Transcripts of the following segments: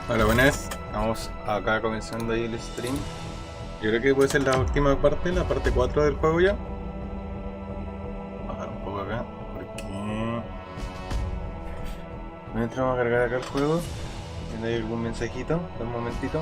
Hola, buenas. Estamos acá comenzando ahí el stream. Yo creo que puede ser la última parte, la parte 4 del juego ya. Bajar un poco acá, porque no entramos a cargar acá el juego. ¿Tiene algún mensajito? Un momentito.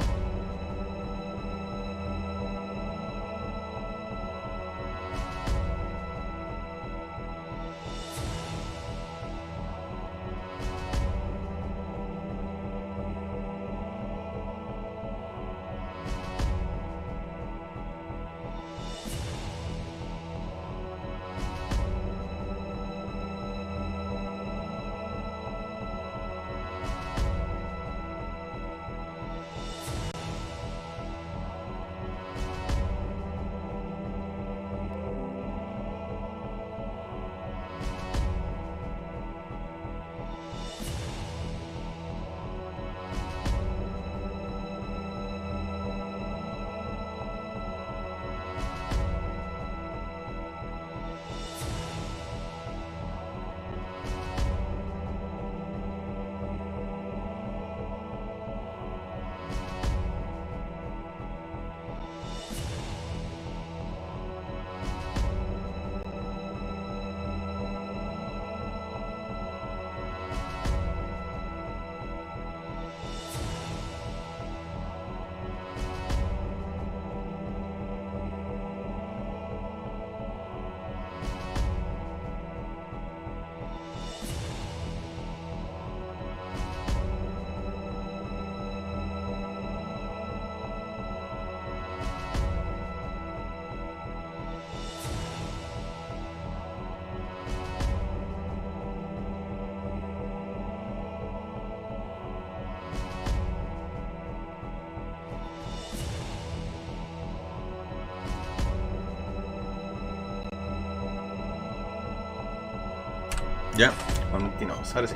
Ya, continuamos. Ahora sí.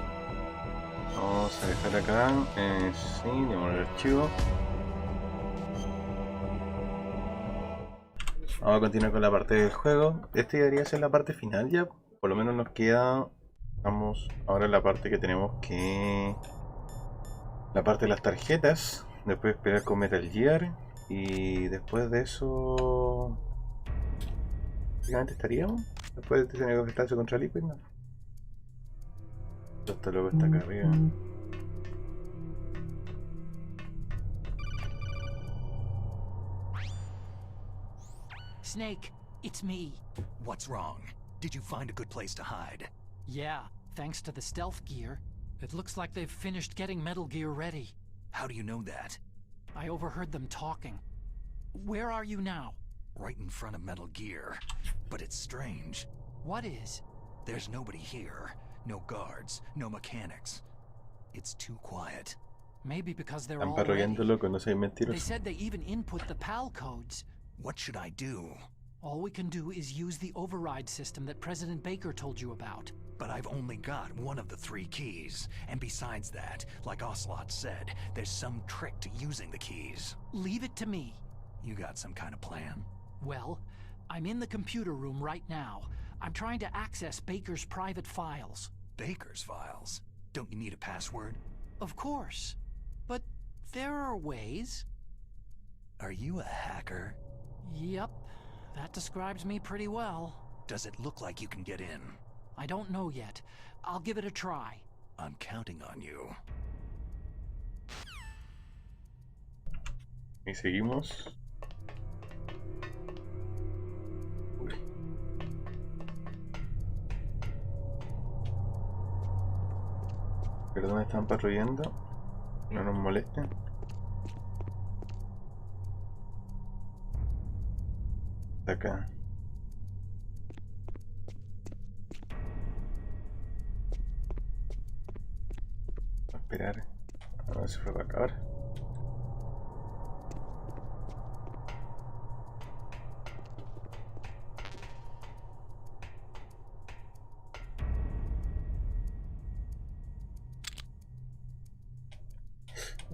Vamos a dejar acá. Sí, tenemos el archivo. Vamos a continuar con la parte del juego. Este debería ser la parte final ya. Por lo menos nos queda. Vamos ahora en la parte que tenemos que. La parte de las tarjetas. Después esperar con Metal Gear. Y después de eso. Prácticamente estaríamos. Después de tener que enfrentarse contra Liquid, ¿no? Esto luego está acá arriba. Snake, it's me. What's wrong? Did you find a good place to hide? Yeah, thanks to the stealth gear. It looks like they've finished getting Metal Gear ready. How do you know that? I overheard them talking. Where are you now? Right in front of Metal Gear. But it's strange. What is? There's nobody here. No guards, no mechanics. It's too quiet. Maybe because they're Están all parroqueando ready. loco, no sean They mentirosos. said they even input the PAL codes. What should I do? All we can do is use the override system that President Baker told you about. But I've only got one of the 3 keys. And besides that, like Ocelot said, there's some trick to using the keys. Leave it to me. You got some kind of plan? Well, I'm in the computer room right now. I'm trying to access Baker's private files. Baker's files? Don't you need a password? Of course. But there are ways. Are you a hacker? Yep, that describes me pretty well. Does it look like you can get in? I don't know yet. I'll give it a try. I'm counting on you. Y seguimos. Perdón, están patrullando. No nos molesten. Está acá. A esperar. A ver si fue para acabar.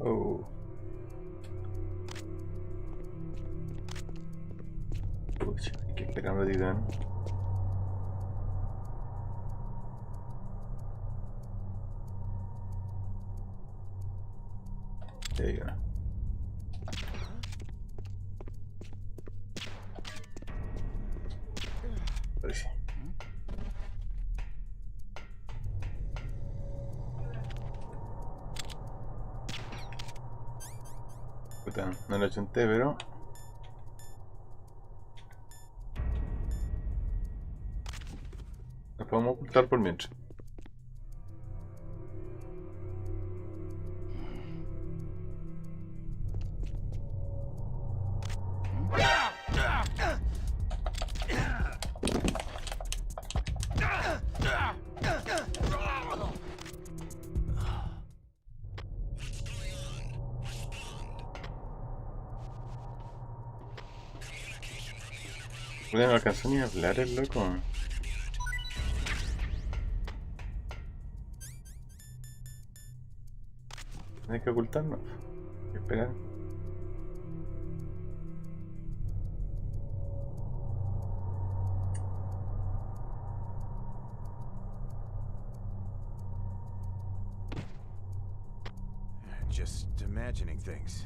Oh. Pucha, hay que esperar un ratito. Ya hay una. Parece. Puta, no lo chunté, pero... Nos podemos ocultar por mientras. No alcanzó ni a hablar el loco. Hay que ocultarnos. Hay que esperar. Just imagining things.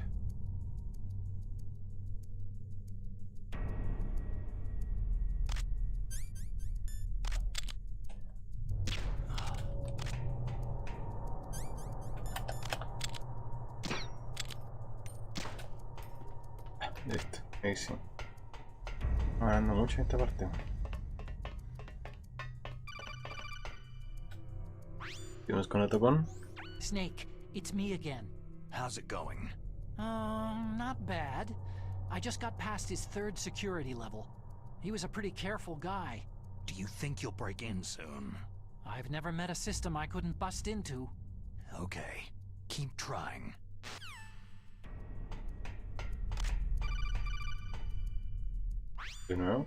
Listo, ahí sí. Ando mucho en esta parte. Seguimos con el topón. Snake, it's me again. How's it going? Not bad. I just got past his 3rd security level. He was a pretty careful guy. Do you think you'll break in soon? I've never met a system I couldn't bust into. Okay, keep trying. De nuevo.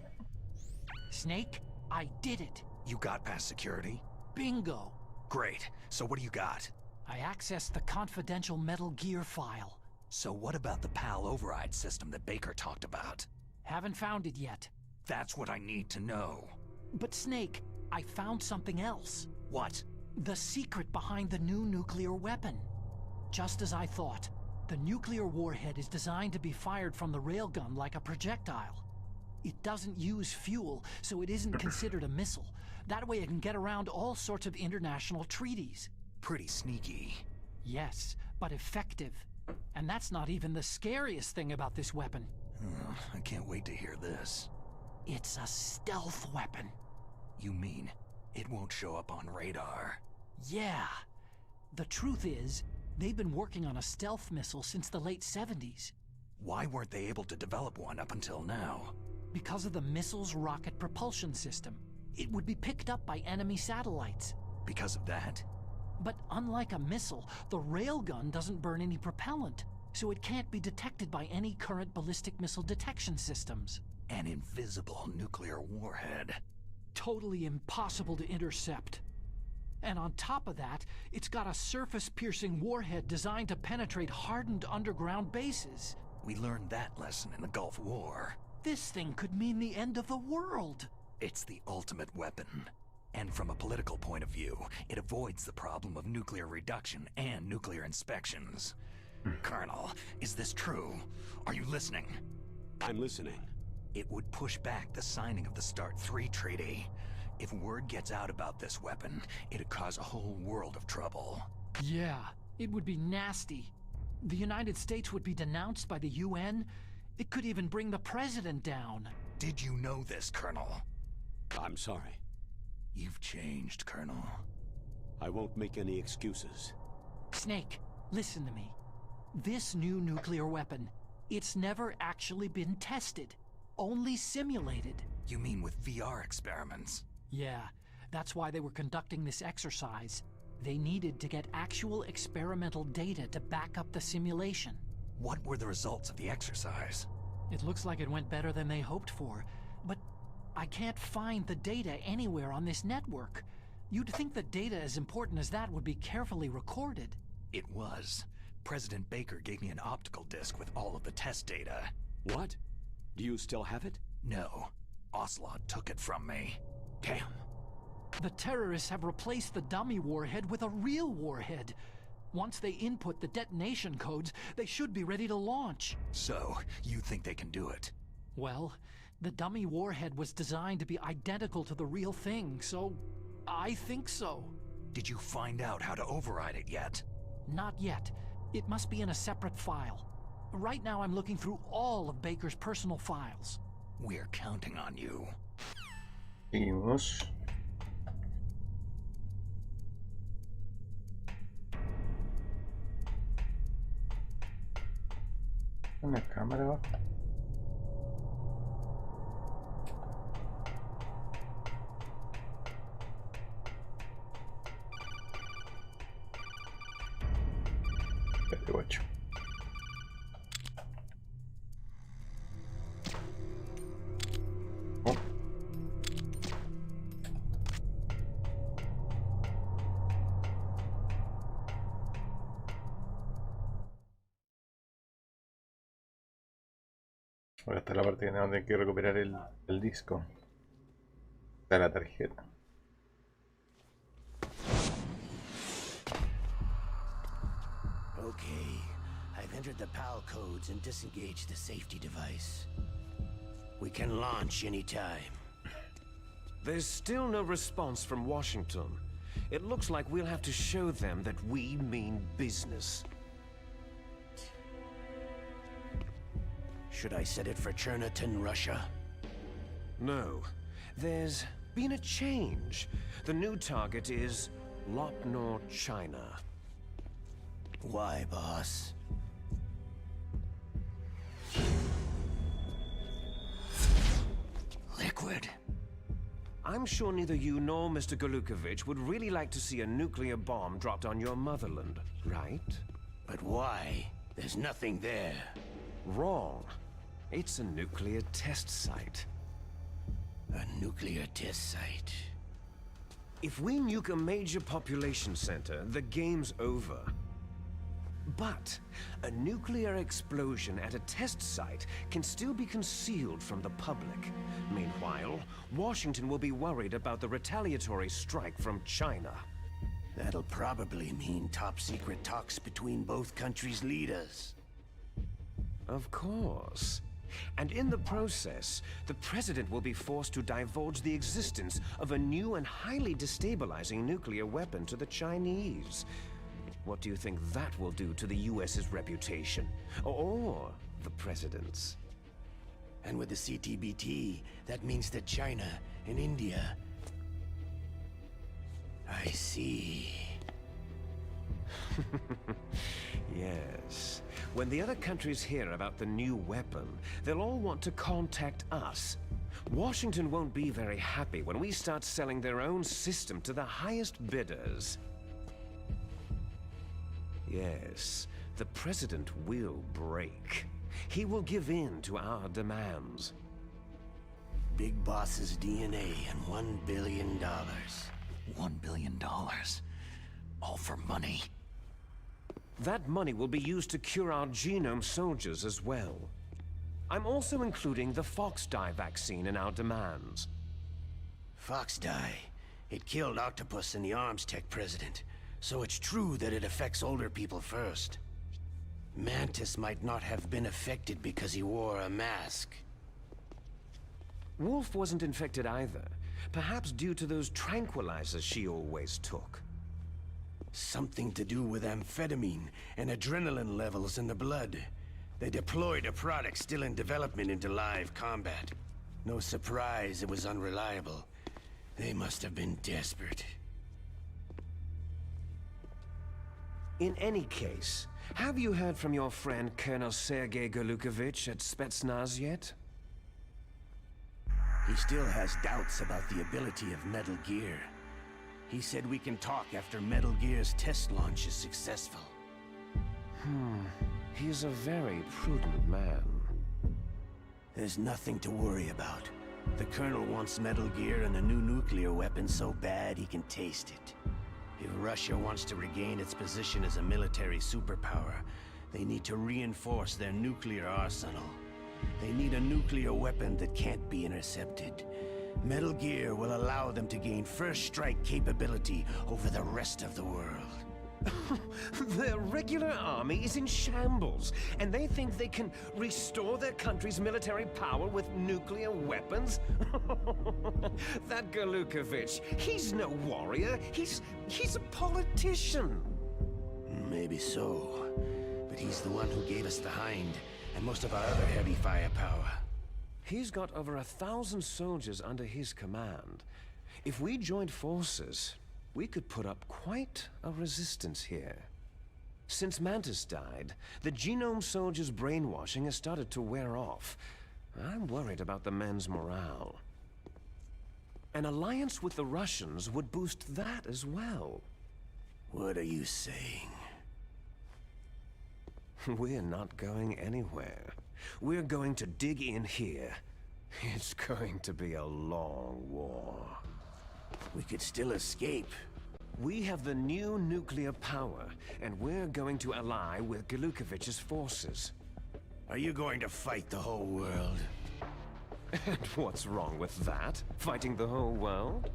Snake, I did it. You got past security? Bingo. Great. So what do you got? I accessed the confidential Metal Gear file. So what about the PAL override system that Baker talked about? Haven't found it yet. That's what I need to know. But Snake, I found something else. What? The secret behind the new nuclear weapon. Just as I thought, the nuclear warhead is designed to be fired from the railgun like a projectile. It doesn't use fuel, so it isn't considered a missile. That way it can get around all sorts of international treaties. Pretty sneaky. Yes, but effective. And that's not even the scariest thing about this weapon. I can't wait to hear this. It's a stealth weapon. You mean it won't show up on radar? Yeah. The truth is, they've been working on a stealth missile since the late 70s. Why weren't they able to develop one up until now? Because of the missile's rocket propulsion system. It would be picked up by enemy satellites. Because of that? But unlike a missile, the railgun doesn't burn any propellant, so it can't be detected by any current ballistic missile detection systems. An invisible nuclear warhead. Totally impossible to intercept. And on top of that, it's got a surface-piercing warhead designed to penetrate hardened underground bases. We learned that lesson in the Gulf War. This thing could mean the end of the world. It's the ultimate weapon. And from a political point of view, it avoids the problem of nuclear reduction and nuclear inspections. Colonel, is this true? Are you listening? I'm listening. It would push back the signing of the START 3 treaty. If word gets out about this weapon, it'd cause a whole world of trouble. Yeah, it would be nasty. The United States would be denounced by the UN. It could even bring the president down. Did you know this, Colonel? I'm sorry. You've changed, Colonel. I won't make any excuses. Snake, listen to me. This new nuclear weapon, it's never actually been tested. Only simulated. You mean with VR experiments? Yeah, that's why they were conducting this exercise. They needed to get actual experimental data to back up the simulation. What were the results of the exercise? It looks like it went better than they hoped for, but I can't find the data anywhere on this network. You'd think the data as important as that would be carefully recorded. It was. President Baker gave me an optical disc with all of the test data. What? Do you still have it? No. Ocelot took it from me. Damn. The terrorists have replaced the dummy warhead with a real warhead. Once they input the detonation codes, they should be ready to launch. So, you think they can do it? Well, the dummy warhead was designed to be identical to the real thing, so I think so. Did you find out how to override it yet? Not yet. It must be in a separate file. Right now I'm looking through all of Baker's personal files. We're counting on you. Seguimos. Una cámara abajo. Espérate, guacho. Oh. Ahora está la parte donde hay que recuperar el disco. Está la tarjeta. Okay, I've entered the PAL codes and disengaged the safety device. We can launch anytime. There's still no response from Washington. It looks like we'll have to show them that we mean business. Should I set it for Cherniton, Russia? No. There's been a change. The new target is Lopnor, China. Why, boss? Liquid. I'm sure neither you nor Mr. Golukovich would really like to see a nuclear bomb dropped on your motherland, right? But why? There's nothing there. Wrong. It's a nuclear test site. A nuclear test site. If we nuke a major population center, the game's over. But a nuclear explosion at a test site can still be concealed from the public. Meanwhile, Washington will be worried about the retaliatory strike from China. That'll probably mean top-secret talks between both countries' leaders. Of course. And in the process, the president will be forced to divulge the existence of a new and highly destabilizing nuclear weapon to the Chinese. What do you think that will do to the US's reputation? Or the president's? And with the CTBT, that means that China and India... I see. Yes. When the other countries hear about the new weapon, they'll all want to contact us. Washington won't be very happy when we start selling their own system to the highest bidders. Yes, the president will break. He will give in to our demands. Big Boss's DNA and $1 billion. $1 billion. All for money. That money will be used to cure our genome soldiers as well. I'm also including the Fox-dye vaccine in our demands. Fox-dye. It killed Octopus and the Arms Tech president. So it's true that it affects older people first. Mantis might not have been affected because he wore a mask. Wolf wasn't infected either. Perhaps due to those tranquilizers she always took. Something to do with amphetamine and adrenaline levels in the blood. They deployed a product still in development into live combat. No surprise it was unreliable. They must have been desperate. In any case, have you heard from your friend Colonel Sergei Golukovich at Spetsnaz yet? He still has doubts about the ability of Metal Gear. He said we can talk after Metal Gear's test launch is successful. He's a very prudent man. There's nothing to worry about. The Colonel wants Metal Gear and a new nuclear weapon so bad he can taste it. If Russia wants to regain its position as a military superpower, they need to reinforce their nuclear arsenal. They need a nuclear weapon that can't be intercepted. Metal Gear will allow them to gain first strike capability over the rest of the world. Their regular army is in shambles, and they think they can restore their country's military power with nuclear weapons? That Galukovich, he's no warrior. He's a politician. Maybe so. But he's the one who gave us the Hind, and most of our other heavy firepower. He's got over 1,000 soldiers under his command. If we joined forces, we could put up quite a resistance here. Since Mantis died, the Genome Soldiers' brainwashing has started to wear off. I'm worried about the men's morale. An alliance with the Russians would boost that as well. What are you saying? We're not going anywhere. We're going to dig in here. It's going to be a long war. We could still escape. We have the new nuclear power, and we're going to ally with Galukovich's forces. Are you going to fight the whole world? And what's wrong with that? Fighting the whole world?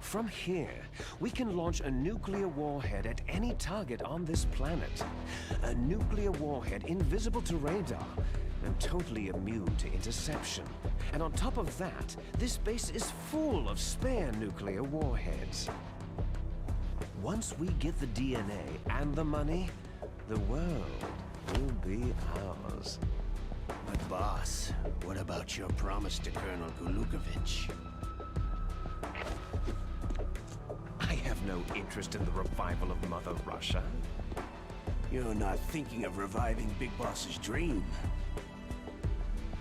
From here, we can launch a nuclear warhead at any target on this planet. A nuclear warhead invisible to radar and totally immune to interception. And on top of that, this base is full of spare nuclear warheads. Once we get the DNA and the money, the world will be ours. But boss, what about your promise to Colonel Galukovich? I have no interest in the revival of Mother Russia. You're not thinking of reviving Big Boss's dream.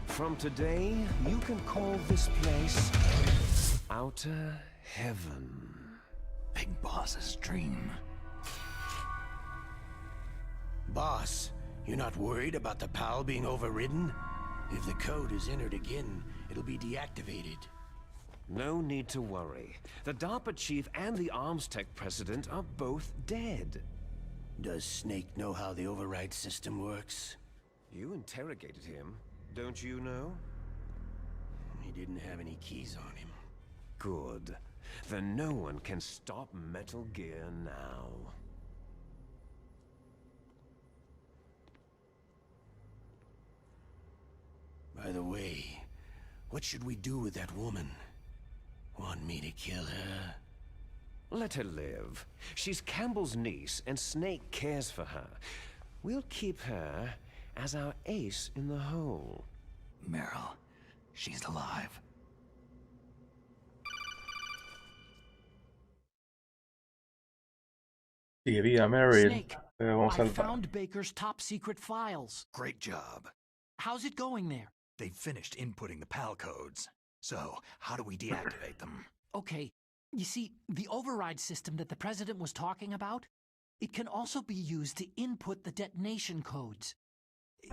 From today, you can call this place Outer Heaven. Big Boss's dream. Boss, you're not worried about the PAL being overridden? If the code is entered again, it'll be deactivated. No need to worry. The DARPA chief and the Arms Tech president are both dead. Does Snake know how the override system works? You interrogated him, don't you know? He didn't have any keys on him. Good. Then no one can stop Metal Gear now. By the way, what should we do with that woman? Want me to kill her? Let her live. She's Campbell's niece, and Snake cares for her. We'll keep her as our ace in the hole. Meryl, she's alive. Sí, viva Meryl. Snake, Vamos I al found Baker's top secret files. Great job. How's it going there? They've finished inputting the PAL codes. So, how do we deactivate them? Okay, you see, the override system that the president was talking about, it can also be used to input the detonation codes.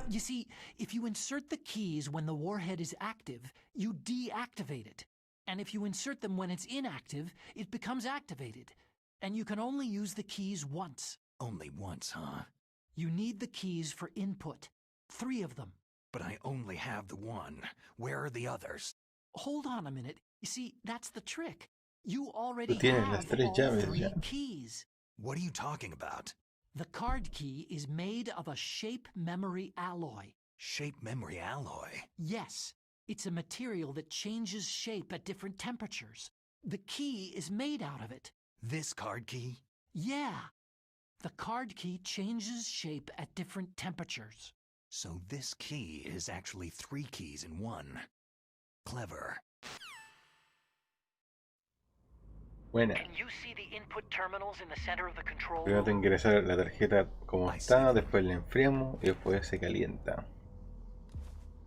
You see, if you insert the keys when the warhead is active, you deactivate it. And if you insert them when it's inactive, it becomes activated. And you can only use the keys once. Only once, huh? You need the keys for input. 3 of them. But I only have the one. Where are the others? Hold on a minute. You see, that's the trick. You already Tú tienes have las 3 all llaves 3 ya. keys. What are you talking about? The card key is made of a shape memory alloy. Shape memory alloy? Yes, it's a material that changes shape at different temperatures. The key is made out of it. This card key? Yeah. The card key changes shape at different temperatures. So this key is actually 3 keys in one. Clever. Buena. Can you see the input terminals in the center of the control Primero tengo que ingresar la tarjeta como está, después la enfriamos y después se calienta.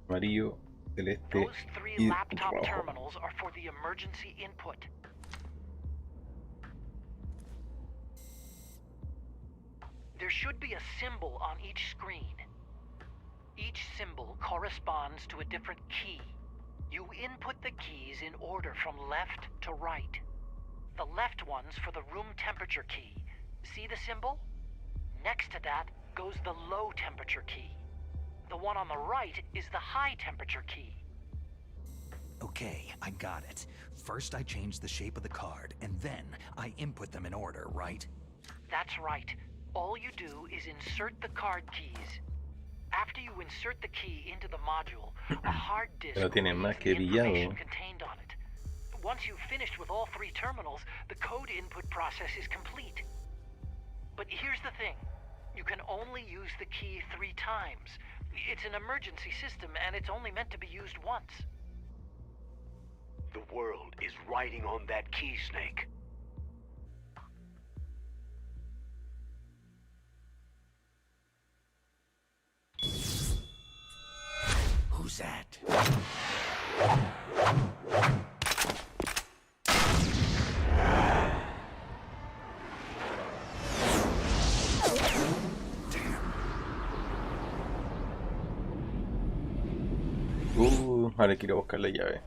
Amarillo, celeste Those 3 y laptop rojo. terminals are for the emergency input. There should be a symbol on each screen. Each symbol corresponds to a different key. You input the keys in order from left to right. The left one's for the room temperature key. See the symbol? Next to that goes the low temperature key. The one on the right is the high temperature key. Okay, I got it. First I change the shape of the card, and then I input them in order, right? That's right. All you do is insert the card keys. After you insert the key into the module, a hard disk Pero tiene reads más the que pillado. information contained on it. Once you've finished with all 3 terminals, the code input process is complete. But here's the thing. You can only use the key 3 times. It's an emergency system, and it's only meant to be used once. The world is riding on that key, Snake. Who's that? Ahora quiero buscar la llave.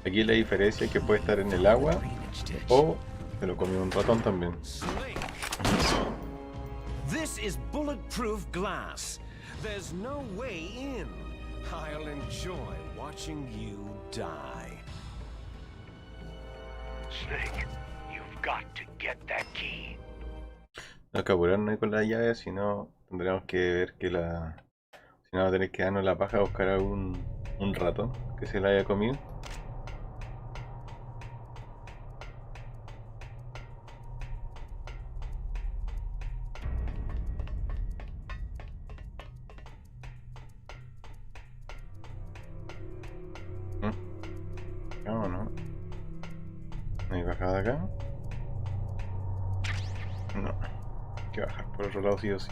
Aquí la diferencia es que puede estar en el agua o se lo comió un ratón también. This is bulletproof glass. There's no way in. I'll enjoy watching you die. Snake, you've got to get that key. No hay que apurarnos con la llave, si no tendremos que ver que la... Si no, vamos a tener que darnos la paja a buscar a un ratón que se la haya comido. No, no. ¿No hay bajada acá? No. Hay que bajar por otro lado sí o sí.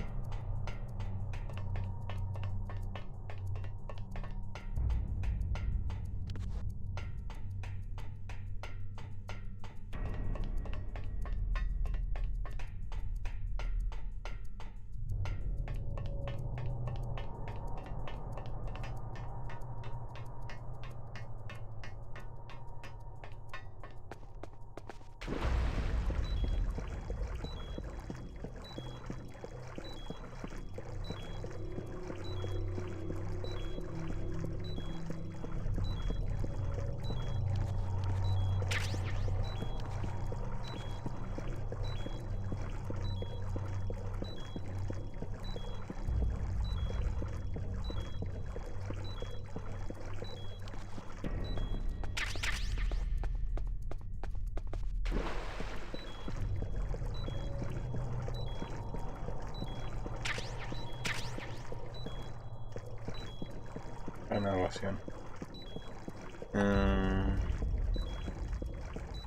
Narración.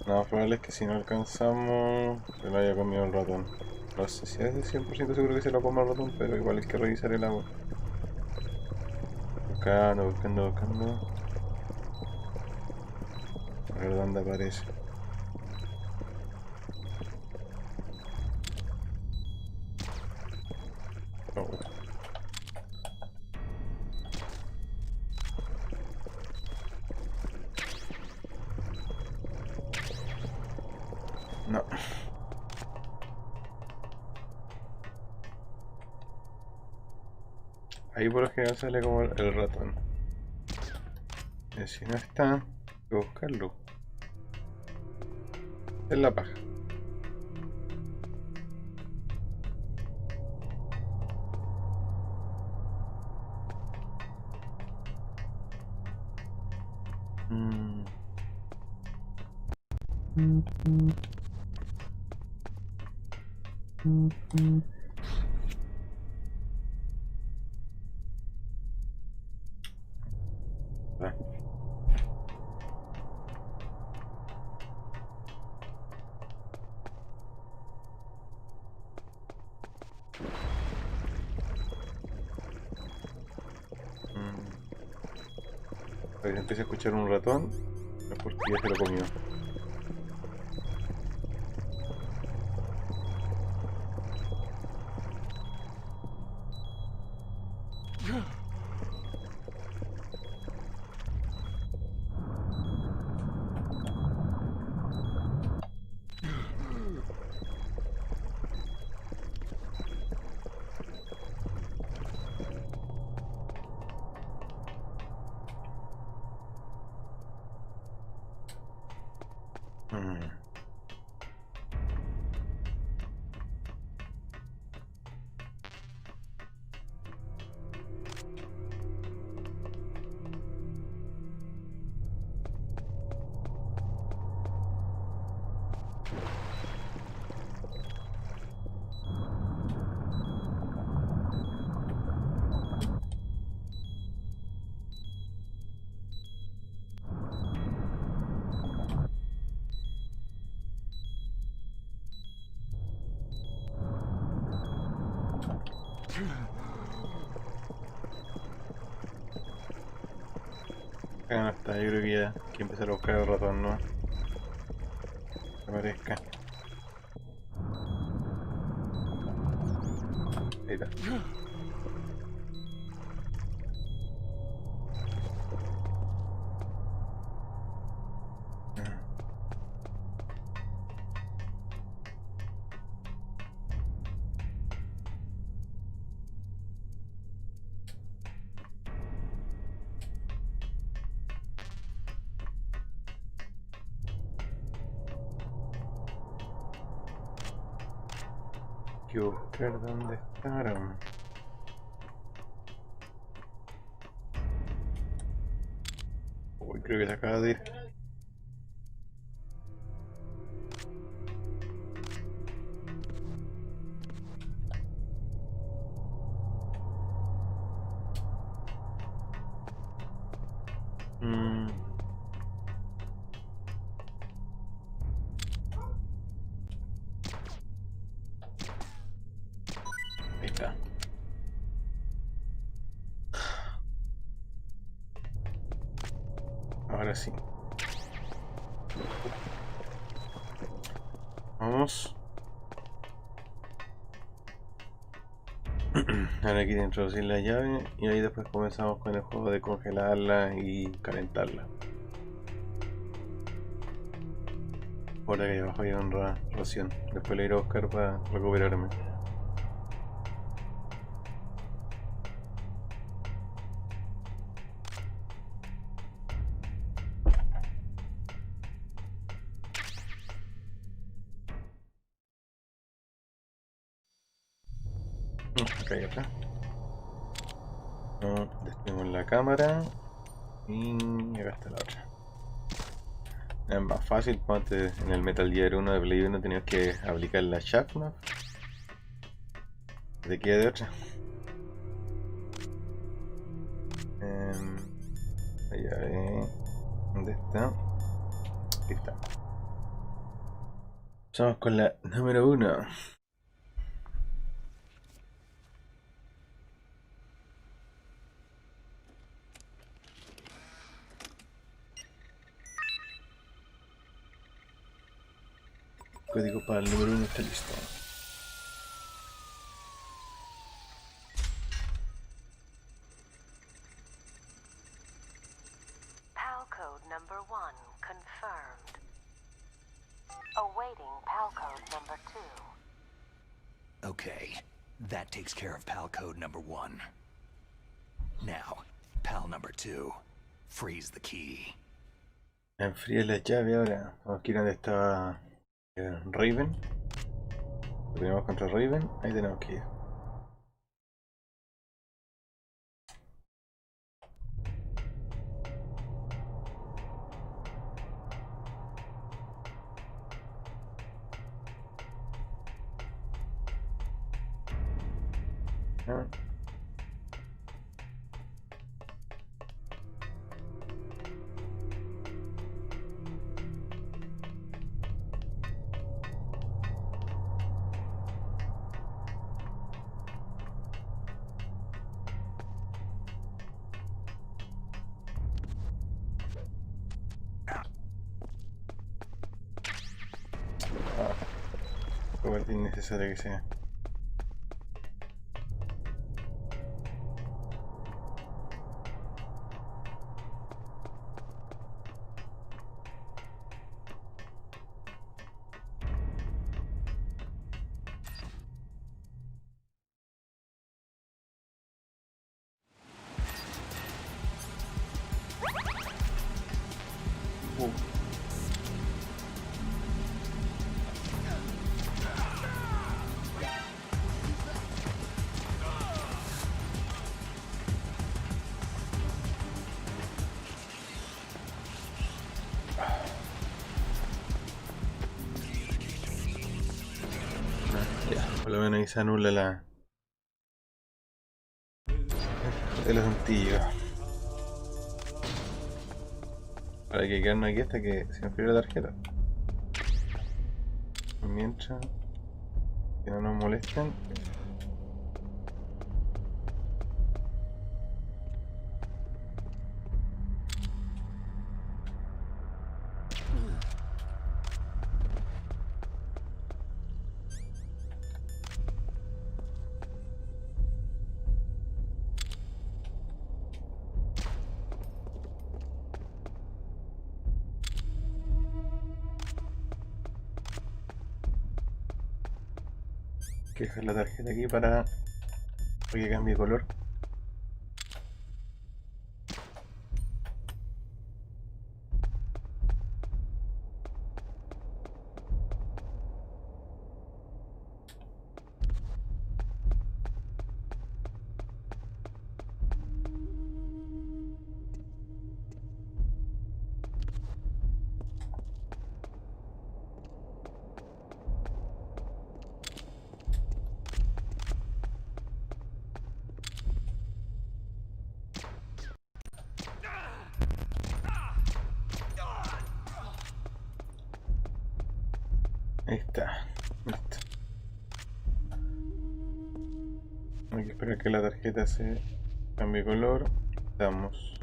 Lo más probable es que si no alcanzamos se lo haya comido el ratón. No sé si es de 100% seguro que se lo coma el ratón, pero igual hay que revisar el agua. Buscando. A ver dónde aparece. Oh. No. Ahí por lo general sale como el ratón. Y si no está, hay que buscarlo. En la paja. Ah. Si empieza a escuchar un ratón, es porque ya se lo comió. Acá no está, yo creo que ya hay que empezar a buscar el ratón, ¿no? Que aparezca. Ahí está. Hay que buscar dónde estarán. Uy, creo que se acaba de ir. Ahí está. Ahora sí. Vamos. Ahora quiero introducir la llave y ahí después comenzamos con el juego de congelarla y calentarla. Por ahí abajo hay una ración. Después la iré a buscar para recuperarme. Acá y acá. No, destruimos la cámara. Y acá está la otra. Es más fácil, pues antes en el Metal Gear 1 de Play 1 tenías que aplicar la Shaftma. Te queda de otra. Allá, ¿dónde está? Aquí está. Empezamos con la número 1. El código para el número 1 está listo. PAL code number 1 confirmed. Awaiting PAL code number 2. Okay, that takes care of PAL code number 1. Now, PAL number 2. Freeze the key. Enfría la llave ahora. Vamos a ir donde estaba Raven. Tenemos contra Raven. Ahí tenemos que ir. Ah. Es innecesario que sea. Por lo menos ahí se anula el asuntillo. Ahora hay que quedarnos aquí hasta que se enfríe la tarjeta. Mientras que no nos molesten. que dejar la tarjeta aquí para que cambie color. Ahí está, listo. Hay que esperar que la tarjeta se cambie color. Damos.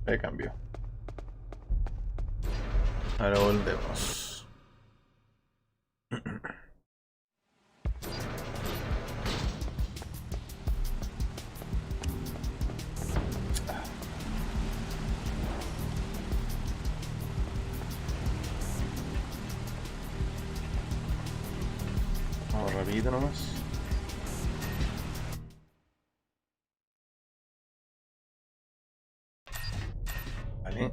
Ahí cambió. Ahora volvemos. Vamos rapidito nomás. Vale.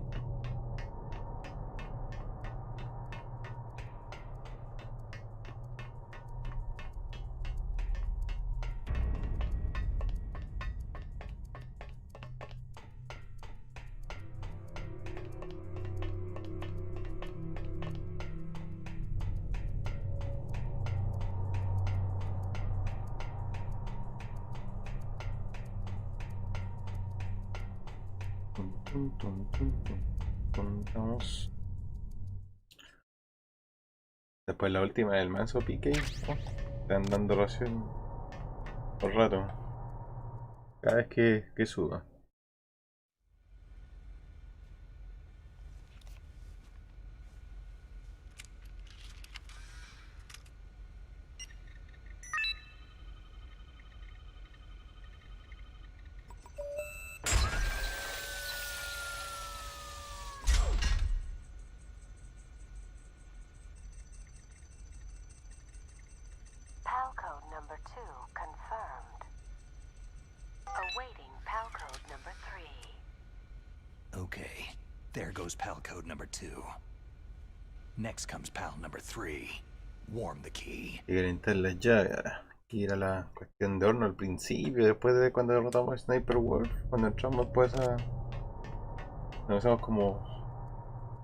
Vamos. Después la última del manso pique. Están dando ración por rato. Cada vez que suba. PAL code number 2 confirmed. Awaiting PAL code number 3. Okay, there goes PAL code number 2. Next comes PAL number 3. Warm the key. Y calentar las llaves ahora. Aquí era la cuestión de horno al principio, después de cuando derrotamos a Sniper Wolf, cuando entramos pues a... Nos hacemos como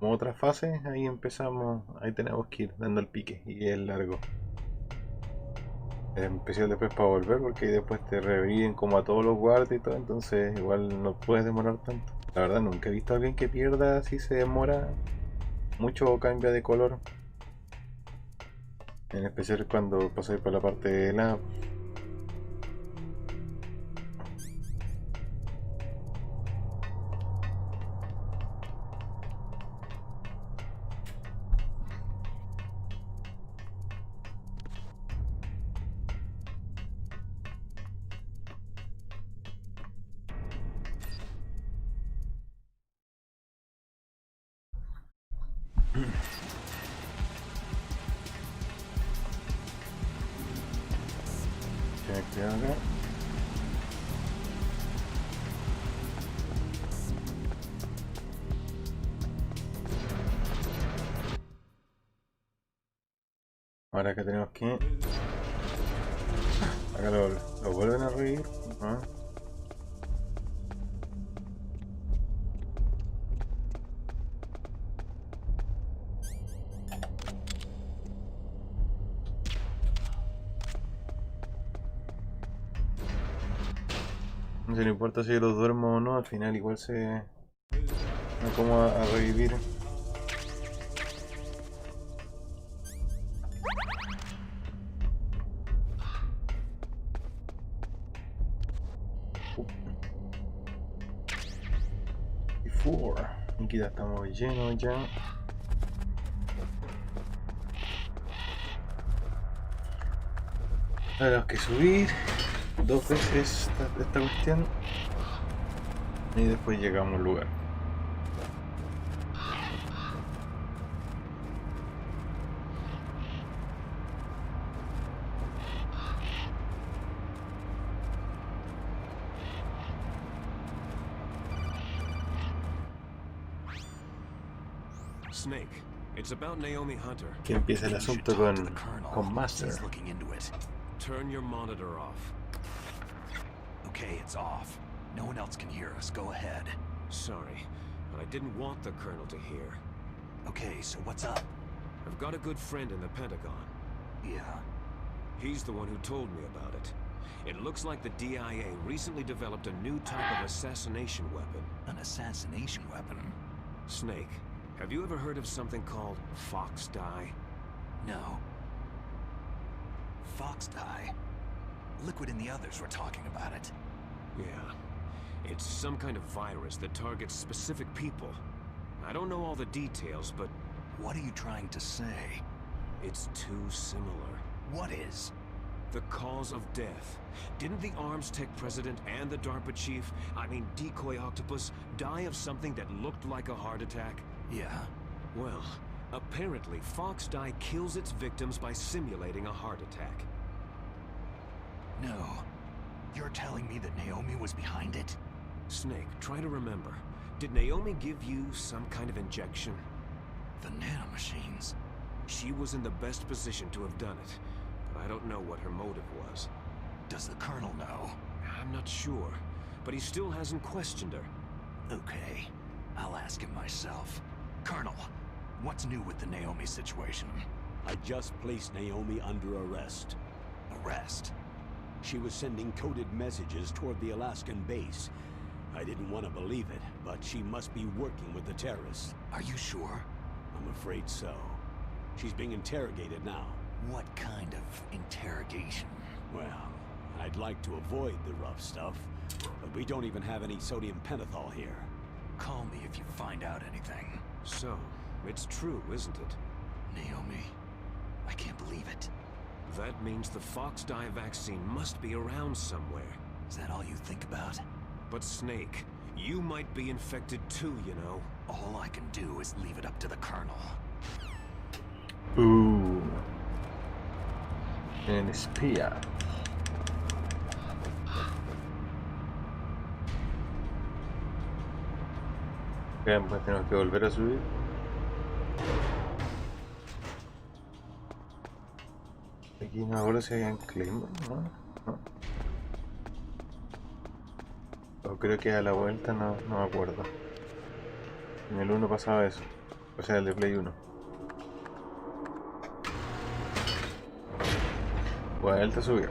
otra fase, ahí empezamos, ahí tenemos que ir dando el pique y es largo. Es especial después para volver porque después te reviven como a todos los guardias y todo, entonces igual no puedes demorar tanto. La verdad nunca he visto a alguien que pierda si se demora mucho o cambia de color. En especial cuando pasáis por la parte de la... Acá. Ahora que tenemos que... Acá lo vuelven a revivir. ¿No? No le importa si los duermo o no, al final igual se... No como a revivir. Y 4. Aquí ya estamos llenos ya. Ahora tenemos que subir. 2 veces esta cuestión y después llegamos a un lugar. Snake, it's about Naomi Hunter. Que empieza el asunto con Master. He's looking into it. Turn your monitor off. Okay, it's off. No one else can hear us. Go ahead. Sorry, but I didn't want the Colonel to hear. Okay, so what's up? I've got a good friend in the Pentagon. Yeah. He's the one who told me about it. It looks like the DIA recently developed a new type of assassination weapon. An assassination weapon? Snake, have you ever heard of something called Fox Dye? No. Fox dye? Liquid and the others were talking about it. Yeah. It's some kind of virus that targets specific people. I don't know all the details, but... What are you trying to say? It's too similar. What is? The cause of death. Didn't the Arms Tech president and the DARPA chief, I mean Decoy Octopus, die of something that looked like a heart attack? Yeah. Well, apparently Fox Dye kills its victims by simulating a heart attack. No. You're telling me that Naomi was behind it? Snake, try to remember. Did Naomi give you some kind of injection? The nanomachines. She was in the best position to have done it, but I don't know what her motive was. Does the Colonel know? I'm not sure, but he still hasn't questioned her. Okay. I'll ask him myself. Colonel, what's new with the Naomi situation? I just placed Naomi under arrest. Arrest? She was sending coded messages toward the Alaskan base. I didn't want to believe it, but she must be working with the terrorists. Are you sure? I'm afraid so. She's being interrogated now. What kind of interrogation? Well, I'd like to avoid the rough stuff, but we don't even have any sodium pentothal here. Call me if you find out anything. So, it's true, isn't it? Naomi, I can't believe it. That means the Fox Dye vaccine must be around somewhere. Is that all you think about? But Snake, you might be infected too, you know. All I can do is leave it up to the Colonel. Ooh. El espía. Bien, pues tenemos que volver a subir. Aquí no me acuerdo si había un Claymore, ¿no? No. O creo que a la vuelta no me acuerdo. En el 1 pasaba eso. O sea, el de Play 1. Vuelta a subir.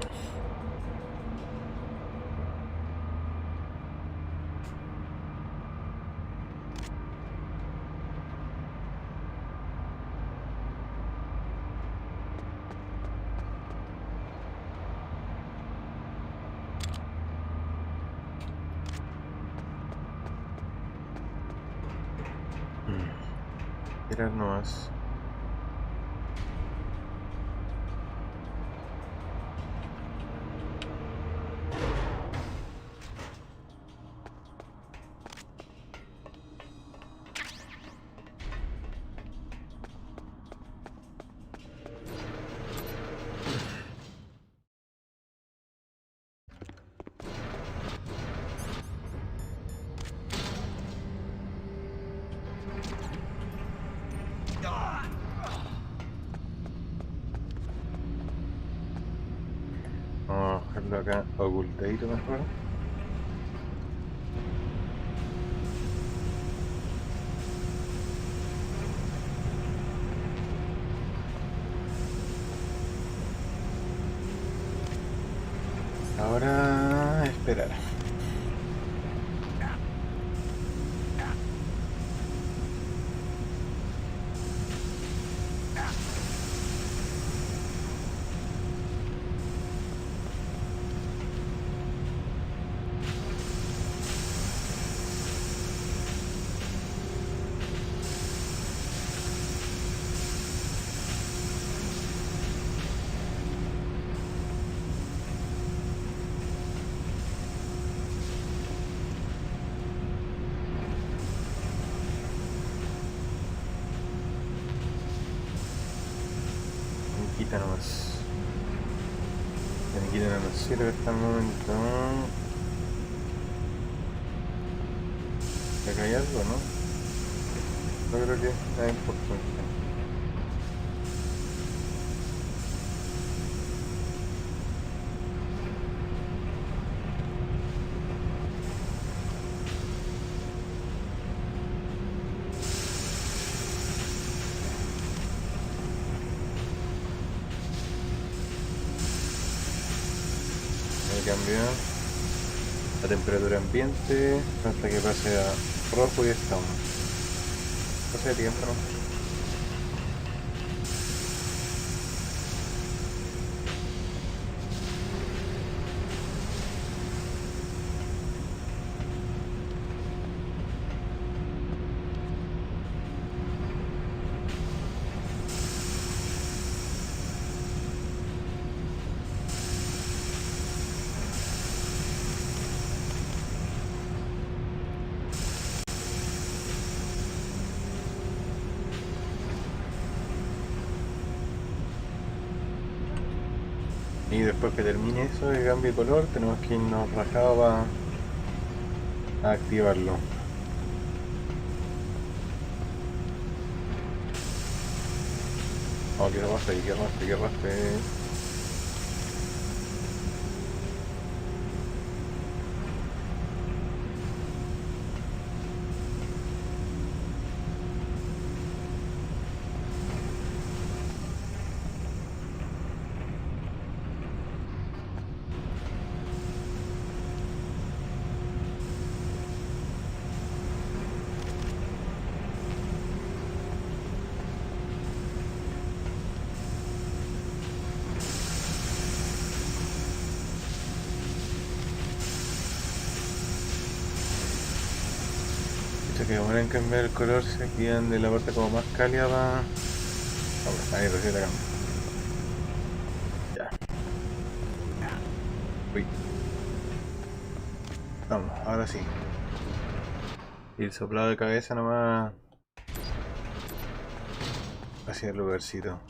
Tirar nomás. Vamos a dejarlo acá ocultadito mejor. Ahora esperar. Quita nomás. Finiquita no nos sirve hasta el momento. Acá hay algo, ¿no? No creo que nada importante. Cambia la temperatura ambiente hasta que pase a rojo y estamos. Pase de tiempo, ¿no? Y después que termine eso de cambio de color, tenemos que irnos rajado para activarlo. Oh, que raspe, que raspe, que raspe. Que ahora en cambiar el color se quedan de la parte como más cálida para... ahí recién la cambio. Ya. Uy. Vamos, ahora sí. Y el soplado de cabeza nomás hacia el lugarcito.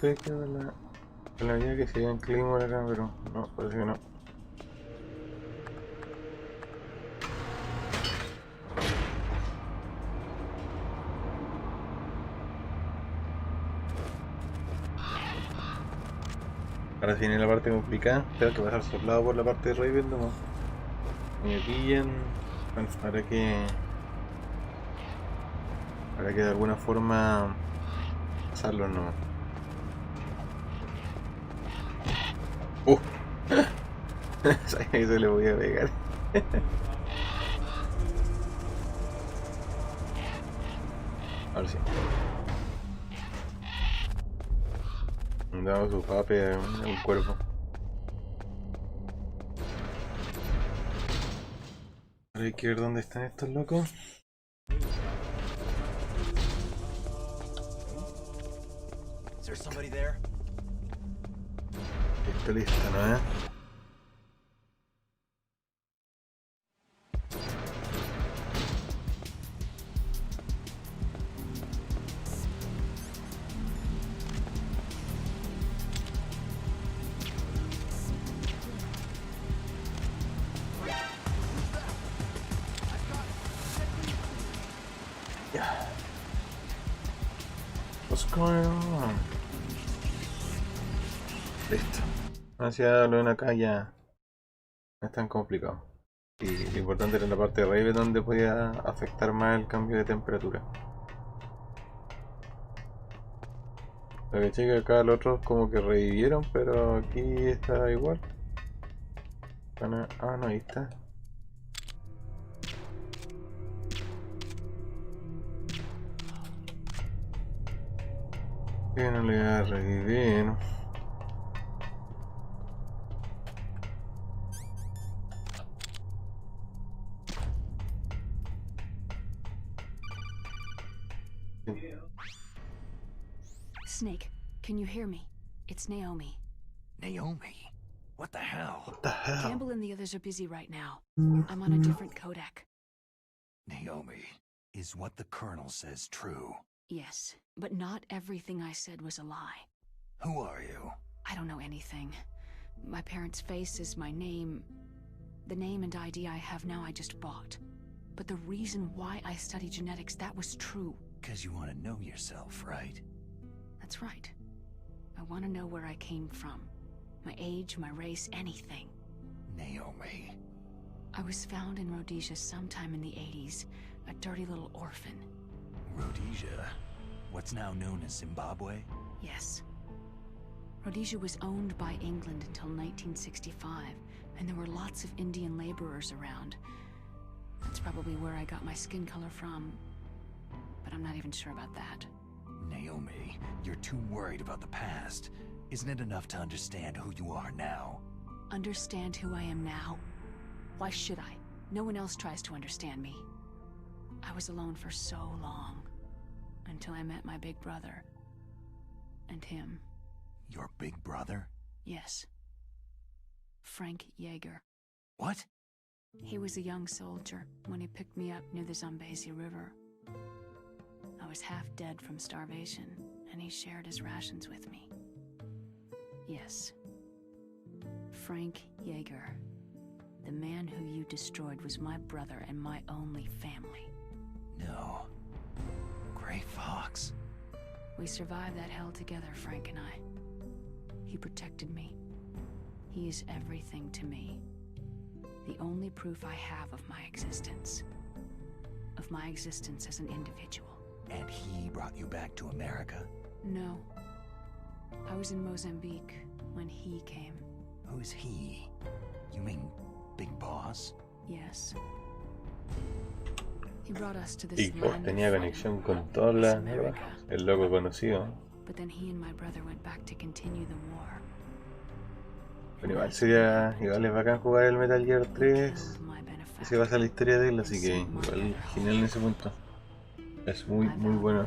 Siempre quedo con la vida que se veía en Claymore acá, pero no, parece que no. Ahora viene la parte complicada, tengo que pasar soplado por la parte de Raven nomás. Me pillan. Bueno, habrá que de alguna forma pasarlo nomás. Sabía que se le voy a pegar. Ahora sí. Damos su pape en el cuerpo. Ahora hay que ver dónde están estos locos. Listo, listo, ¿no? What's going on? Listo. Hacia lo de acá ya no es tan complicado. Y lo importante era la parte de Raven donde podía afectar más el cambio de temperatura. Lo que checa acá los otros como que revivieron, pero aquí está igual. Ah, no, ahí está. Que no le voy a revivir, ¿no? Snake, can you hear me? It's Naomi. Naomi? What the hell? What the hell? Campbell and the others are busy right now. I'm on a different codec. Naomi, is what the Colonel says true? Yes, but not everything I said was a lie. Who are you? I don't know anything. My parents' faces, my name... The name and ID I have now I just bought. But the reason why I study genetics, that was true. 'Cause you want to know yourself, right? That's right. I want to know where I came from. My age, my race, anything. Naomi. I was found in Rhodesia sometime in the 80s. A dirty little orphan. Rhodesia? What's now known as Zimbabwe? Yes. Rhodesia was owned by England until 1965, and there were lots of Indian laborers around. That's probably where I got my skin color from, but I'm not even sure about that. Naomi, you're too worried about the past. Isn't it enough to understand who you are now? Understand who I am now? Why should I? No one else tries to understand me. I was alone for so long, until I met my big brother. And him. Your big brother? Yes. Frank Yeager. What? He was a young soldier when he picked me up near the Zambezi River. I was half dead from starvation, and he shared his rations with me. Yes. Frank Yeager. The man who you destroyed was my brother and my only family. No. Gray Fox. We survived that hell together, Frank and I. He protected me. He is everything to me. The only proof I have of my existence. Of my existence as an individual. And he brought you back to America? No. I was in Mozambique when he came. Who's he? You mean Big Boss? Yes. He brought us to this Big Boss land tenía of conexión freedom. con todas las... America. El loco conocido. But then he and my brother went back to continue the war. Pero igual sería... Igual es bacán jugar el Metal Gear 3. Y se basa la historia de él, así que igual genial en ese punto. Es muy bueno.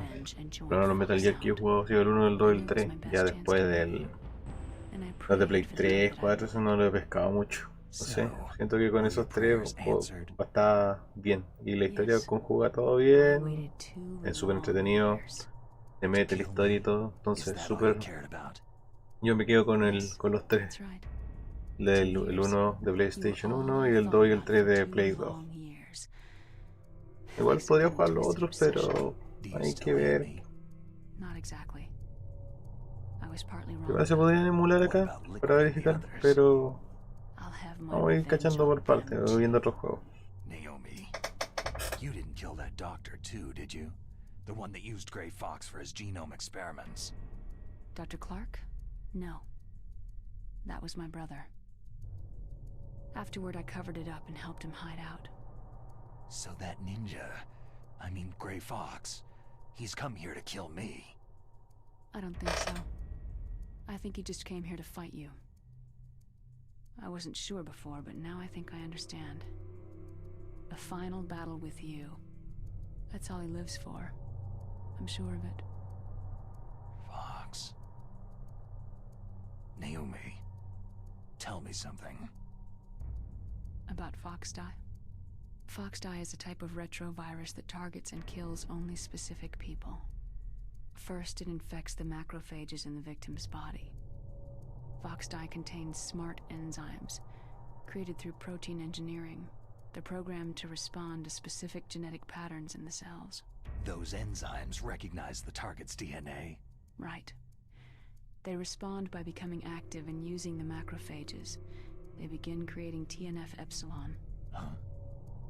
Pero no los Metal Gear que yo he jugado ha sido el 1, el 2 y el 3. Ya después del... Los de Play 3, 4, eso no lo he pescado mucho. No sé, siento que con esos tres está bien. Y la historia conjuga todo bien. Es súper entretenido. Se mete la historia y todo. Entonces, súper... Yo me quedo con los tres. El 1 de PlayStation 1 y el 2 y el 3 de Play 2. Igual podría jugar los otros, pero hay que ver. Igual se podrían emular acá para verificar, pero vamos a ir cachando por parte, viendo otros juegos. Naomi, you didn't kill that doctor too, did you? The one that used Gray Fox for his genome experiments. Dr. Clark? No. That was my brother. Afterward, I covered it up and helped him hide out. So that ninja, I mean Gray Fox, he's come here to kill me. I don't think so. I think he just came here to fight you. I wasn't sure before, but now I think I understand. A final battle with you. That's all he lives for. I'm sure of it. Fox. Naomi, tell me something. About Foxdie? Foxdie is a type of retrovirus that targets and kills only specific people. First, it infects the macrophages in the victim's body. Foxdie contains smart enzymes, created through protein engineering. They're programmed to respond to specific genetic patterns in the cells. Those enzymes recognize the target's DNA? Right. They respond by becoming active and using the macrophages. They begin creating TNF-epsilon. Huh?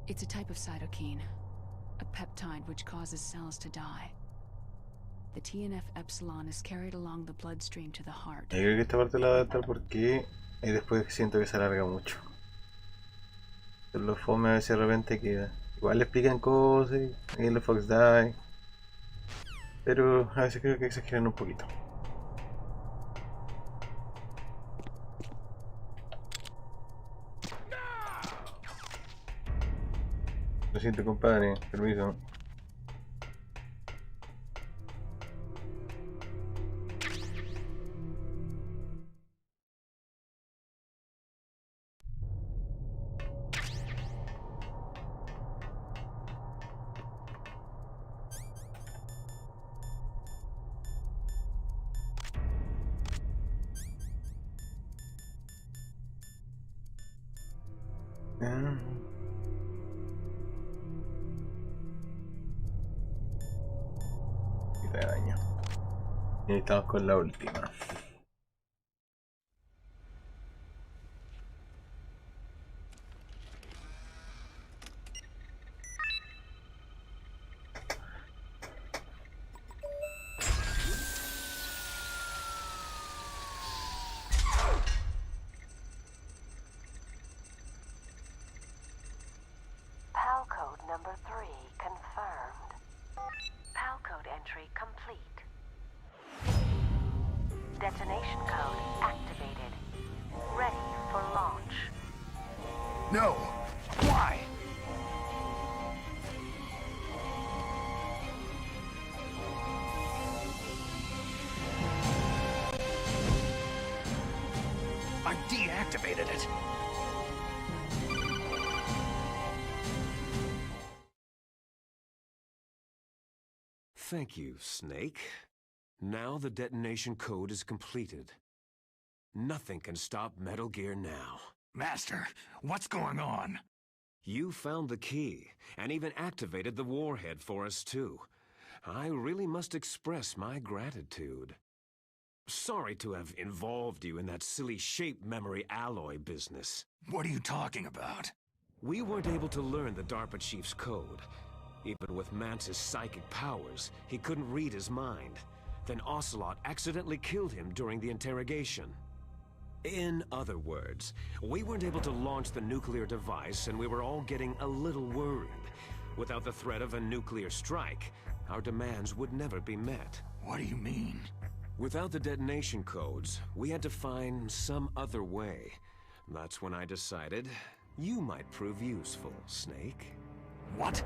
It's a type of cytokine, a peptide which causes cells to die. The TNF epsilon is carried along the bloodstream to the heart. Yo creo que esta parte la voy a adaptar porque después siento que se alarga mucho. Los fome a veces de repente queda. Igual le explican cosas, y los Fox Die, pero a veces creo que exageran un poquito. Lo siento, compadre, permiso. Quita de daño. Y estamos con la última. PAL code number 3 confirmed. PAL code entry complete. Detonation code activated. Ready for launch. No! Why? I deactivated it. Thank you, Snake. Now the detonation code is completed. Nothing can stop Metal Gear now. Master, what's going on? You found the key, and even activated the warhead for us too. I really must express my gratitude. Sorry to have involved you in that silly shape memory alloy business. What are you talking about? We weren't able to learn the DARPA chief's code. Even with Mance's psychic powers, he couldn't read his mind. Then Ocelot accidentally killed him during the interrogation. In other words, we weren't able to launch the nuclear device, and we were all getting a little worried. Without the threat of a nuclear strike, our demands would never be met. What do you mean? Without the detonation codes, we had to find some other way. That's when I decided you might prove useful, Snake. What?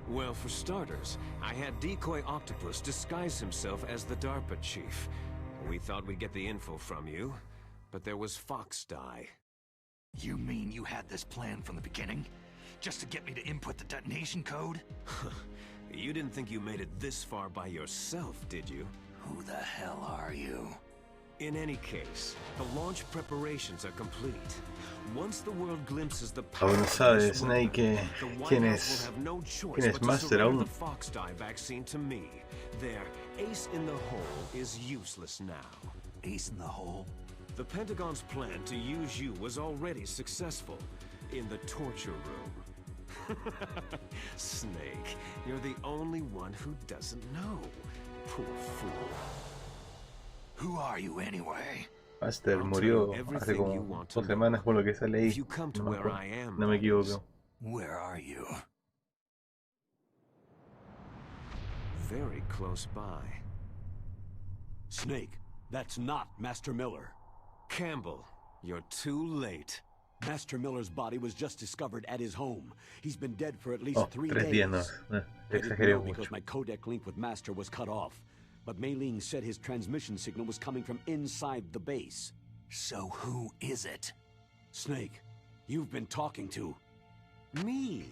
Well, for starters, I had Decoy Octopus disguise himself as the DARPA chief. We thought we'd get the info from you, but there was Fox Die. You mean you had this plan from the beginning? Just to get me to input the detonation code? You didn't think you made it this far by yourself, did you? Who the hell are you? In any case, the launch preparations are complete. Once the world glimpses the power Aún no sabe of this Snake weapon, the White quién House es, will have no choice quién es but to Master surrender aún. the Fox Die vaccine to me. Their ace in the hole is useless now. Ace in the hole? The Pentagon's plan to use you was already successful in the torture room. Snake, you're the only one who doesn't know. Poor fool. Who are you anyway? Master murió hace como 2 semanas por lo que sale ahí. No me equivoco. Where are you? Very close by. Snake, that's not Master Miller. Campbell, you're too late. Master Miller's body was just discovered at his home. He's been dead for at least 3 3 days. días no. I didn't Exageré know mucho. because my codec link with Master was cut off. But Mei Ling said his transmission signal was coming from inside the base. So who is it? Snake, you've been talking to... Me,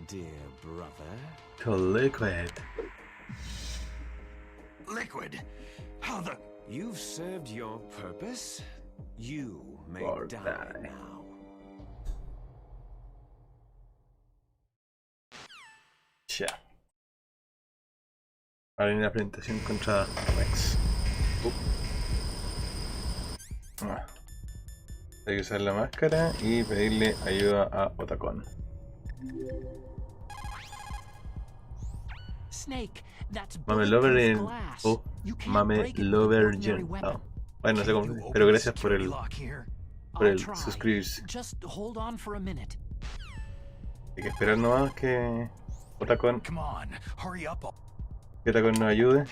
dear brother. To Liquid. Liquid? How the... You've served your purpose. You may Or die die. now. Ya. Ahora viene la presentación contra Rex. Hay que usar la máscara y pedirle ayuda a Otacon. Snake, that's Mame Lover bulletproof en... glass. Oh, You can't Mame break it with an Lover ordinary Gen. weapon. No. Bueno, no sé Can cómo, you open pero the gracias por security el, lock here? por I'll el try. suscribirse. Just hold on for a minute. Hay que esperar nomás que Otacon Come on, hurry up. nos ayude.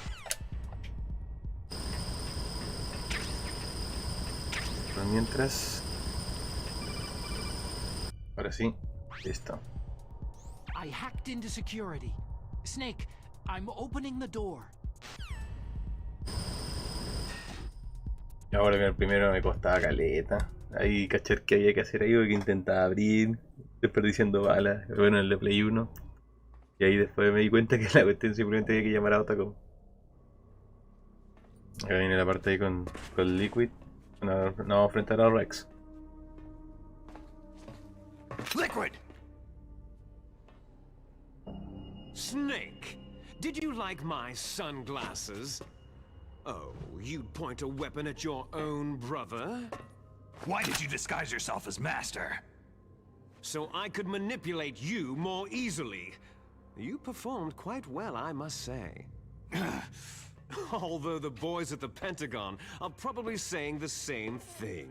Pero mientras... Ahora sí, listo. I hacked into security. Snake, I'm opening the door. Ahora que el primero me costaba caleta. Ahí cachar que había que hacer ahí, porque intentaba abrir, desperdiciando balas. Bueno, el de Play 1. Y ahí después me di cuenta que la cuestión simplemente había que llamar a Otacon. Acá viene la parte ahí con Liquid. Nos vamos a enfrentar a Rex. Liquid! Snake, did you like my sunglasses? Oh, you'd point a weapon at your own brother? Why did you disguise yourself as Master? So I could manipulate you more easily. You performed quite well, I must say. Although the boys at the Pentagon are probably saying the same thing.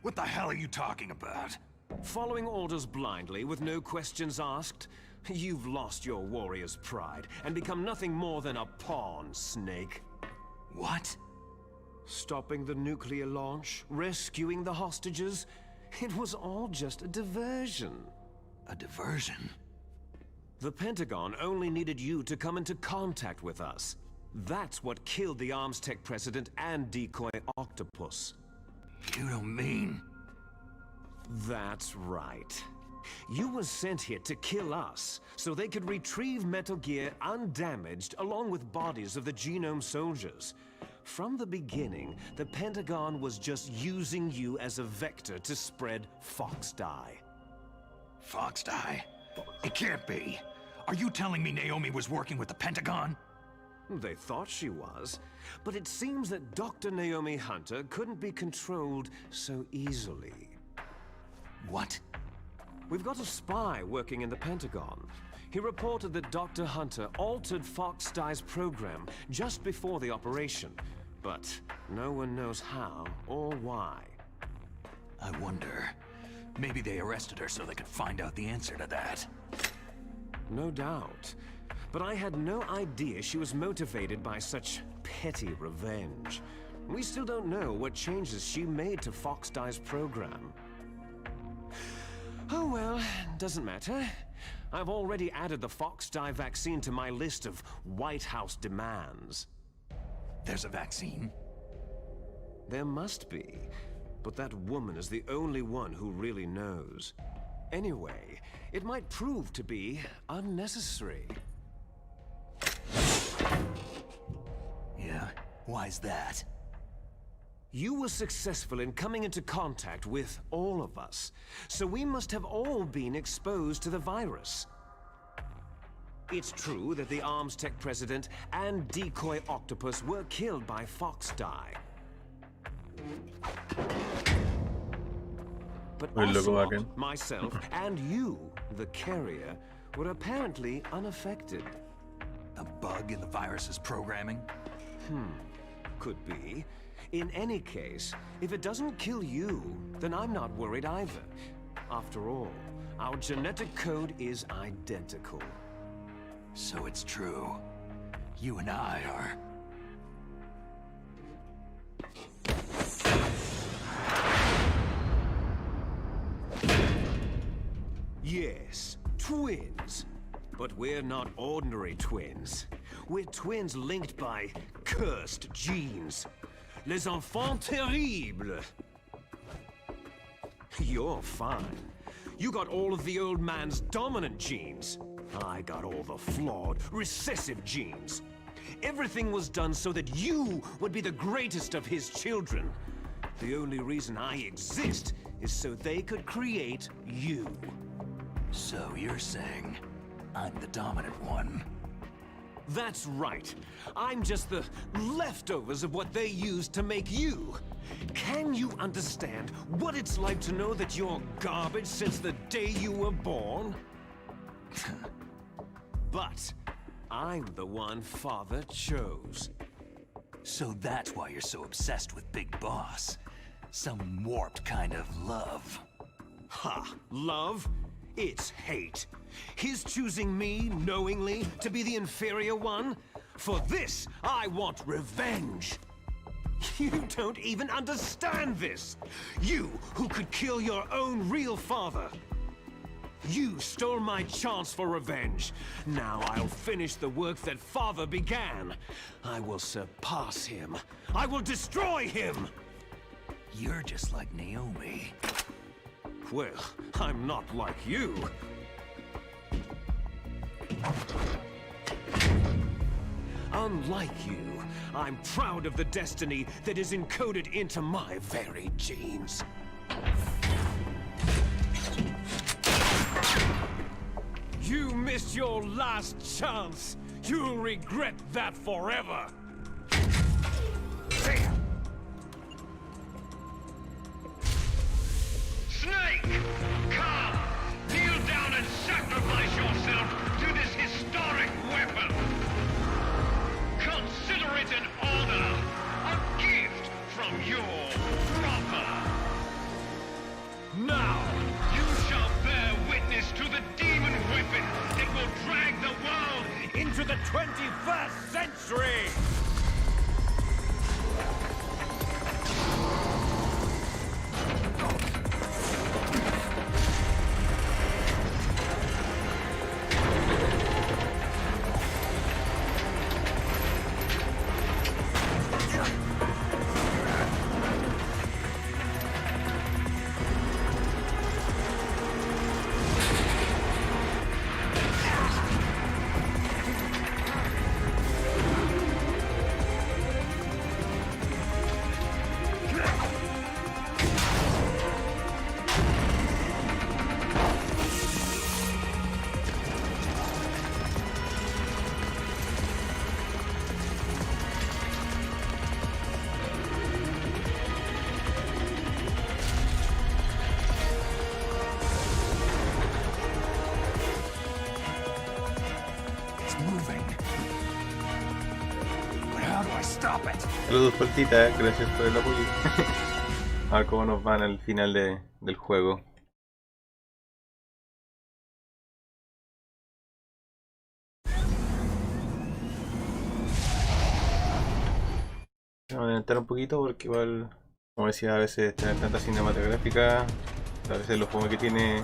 What the hell are you talking about? Following orders blindly with no questions asked, you've lost your warrior's pride and become nothing more than a pawn, Snake. What? Stopping the nuclear launch, rescuing the hostages, it was all just a diversion. A diversion? The Pentagon only needed you to come into contact with us. That's what killed the Arms Tech president and decoy Octopus. You don't mean... That's right. You were sent here to kill us, so they could retrieve Metal Gear undamaged along with bodies of the Genome soldiers. From the beginning, the Pentagon was just using you as a vector to spread Fox Dye. Fox Dye? It can't be. Are you telling me Naomi was working with the Pentagon? They thought she was, but it seems that Dr. Naomi Hunter couldn't be controlled so easily. What? We've got a spy working in the Pentagon. He reported that Dr. Hunter altered Fox Dye's program just before the operation, but no one knows how or why. I wonder... Maybe they arrested her so they could find out the answer to that. No doubt. But I had no idea she was motivated by such petty revenge. We still don't know what changes she made to Fox Dye's program. Oh well, doesn't matter. I've already added the Fox Dye vaccine to my list of White House demands. There's a vaccine? There must be. But that woman is the only one who really knows. Anyway, it might prove to be unnecessary. Yeah? Why's that? You were successful in coming into contact with all of us, so we must have all been exposed to the virus. It's true that the Arms Tech president and decoy Octopus were killed by Fox Dye. But Ocelot, myself, and you, the carrier, were apparently unaffected. A bug in the virus's programming? Could be. In any case, if it doesn't kill you, then I'm not worried either. After all, our genetic code is identical. So it's true. You and I are... Yes, twins. But we're not ordinary twins. We're twins linked by cursed genes. Les enfants terribles. You're fine. You got all of the old man's dominant genes. I got all the flawed, recessive genes. Everything was done so that you would be the greatest of his children. The only reason I exist is so they could create you. So you're saying I'm the dominant one? That's right. I'm just the leftovers of what they used to make you. Can you understand what it's like to know that you're garbage since the day you were born? But I'm the one Father chose. So that's why you're so obsessed with Big Boss. Some warped kind of love. Ha! Love? It's hate. His choosing me, knowingly, to be the inferior one? For this, I want revenge! You don't even understand this! You, who could kill your own real father! You stole my chance for revenge. Now I'll finish the work that Father began. I will surpass him. I will destroy him! You're just like Naomi. Well, I'm not like you. Unlike you, I'm proud of the destiny that is encoded into my very genes. You missed your last chance. You'll regret that forever. Damn! Snake! Come! Kneel down and sacrifice yourself to this historic weapon! Consider it an honor! A gift from your brother! Now! You shall bear witness to the demon weapon that will drag the world Into the 21st century! Saludos Partita, gracias por el apoyo. A ver cómo nos van al final del juego. Vamos a adelantar un poquito porque igual, como decía, a veces tener tanta cinematográfica, a veces los juegos que tiene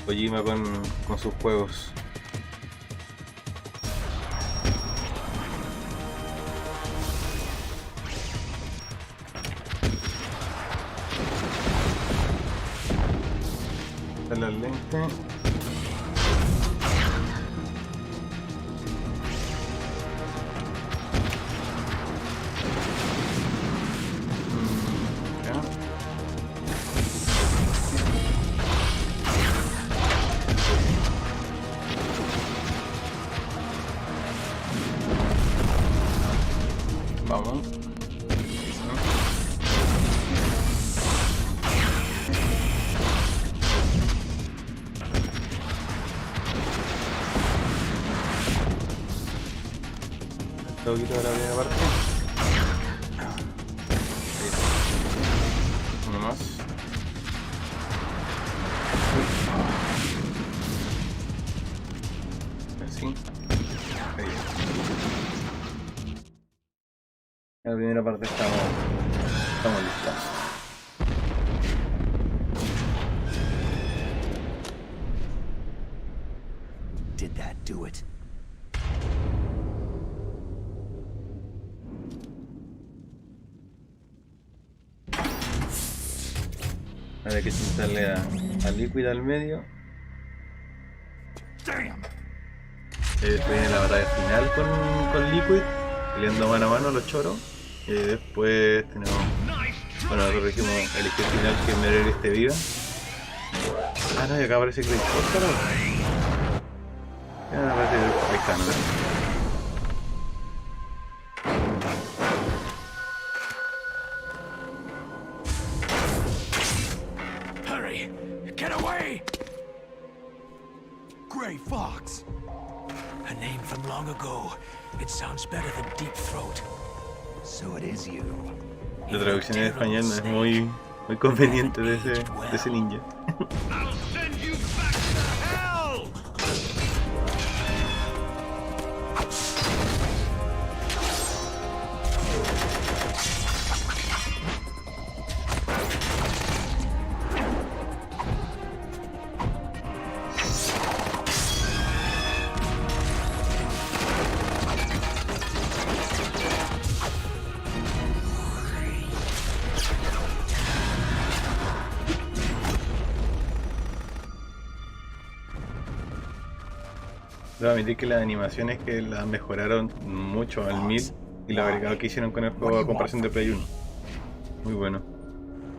Kojima con sus juegos. La lente. Ya. Vamos. Un poquito de la primera parte. Uno más. Así. Ahí. En la primera parte estamos listos. Did that do it? Ahora que sentarle a Liquid al medio. Después viene la batalla final con Liquid, peleando mano a mano a los choros. Y después tenemos, bueno, nosotros dijimos elegir final que Meryl esté viva. Ah no, y acá aparece Chris Oscar. Ya aparece el cámara. Gray Fox! A name from long ago. It sounds better than Deep Throat. So it is you. La traducción en español no es muy conveniente de ese ninja. I'll send you back to hell! Debo admitir que las animaciones que las mejoraron mucho al 1000 y lo agregado que hicieron con el juego a comparación de Play 1. Muy bueno.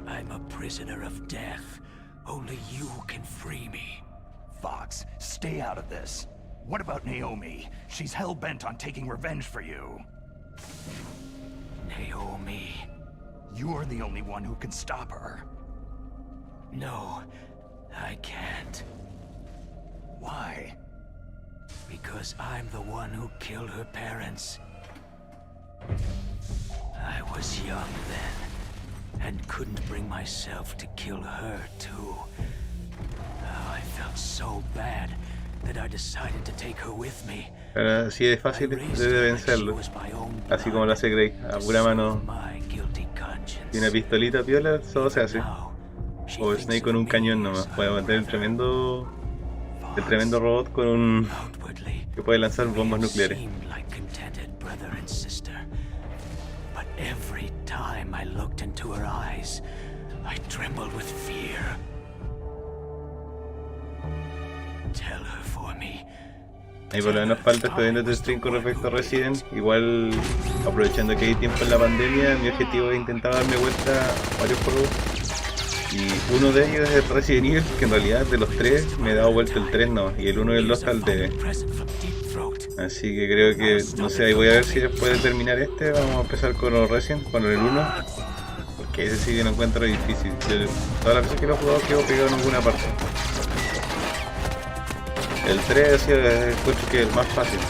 I'm a prisoner of death. Only you can free me. Fox, stay out of this. What about Naomi? She's hell-bent on taking revenge for you. Naomi. You're the only one who can stop her. No, I can't. Why? Because I'm the one who killed her parents. I was young then, and couldn't bring myself to kill her too. I felt so bad that I decided to take her with me. Ahora sí es fácil de vencerlo. Así como lo hace Grey, a pura mano. Y una pistolita piola, todo se hace. O Snake con un cañón nomás. Puede aguantar el tremendo robot con un que puede lanzar bombas nucleares. But every time I looked into her eyes, I trembled with fear. Tell her for me. Ahí por lo menos falta estudiando de stream con respecto a Resident. Igual, aprovechando que hay tiempo en la pandemia, mi objetivo es intentar darme vuelta a varios juegos. Y uno de ellos es el Resident Evil, que en realidad de los tres me he dado vuelta el 3 no, y el 1 y el 2 está al debe. Así que creo que, no sé, ahí voy a ver si después de terminar este, vamos a empezar con los Resident, con el 1. Porque ese sí que lo encuentro difícil. Todas las veces que lo he jugado quedo pegado en alguna parte. El 3 ha sido el coche que es el más fácil.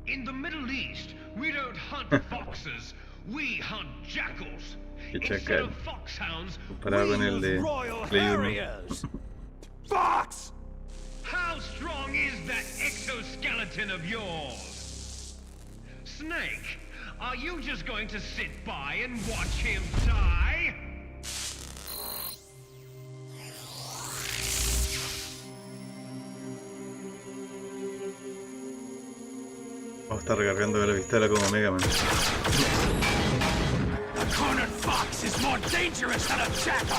In the Middle East, we don't hunt foxes, we hunt jackals. Instead of foxhounds, comparado con el de Play 1. Fox! How strong is that exoskeleton of yours? Snake, are you just going to sit by and watch him die? Vamos a estar recargando la pistola como Mega Man. A cornered fox is more dangerous than a jackal.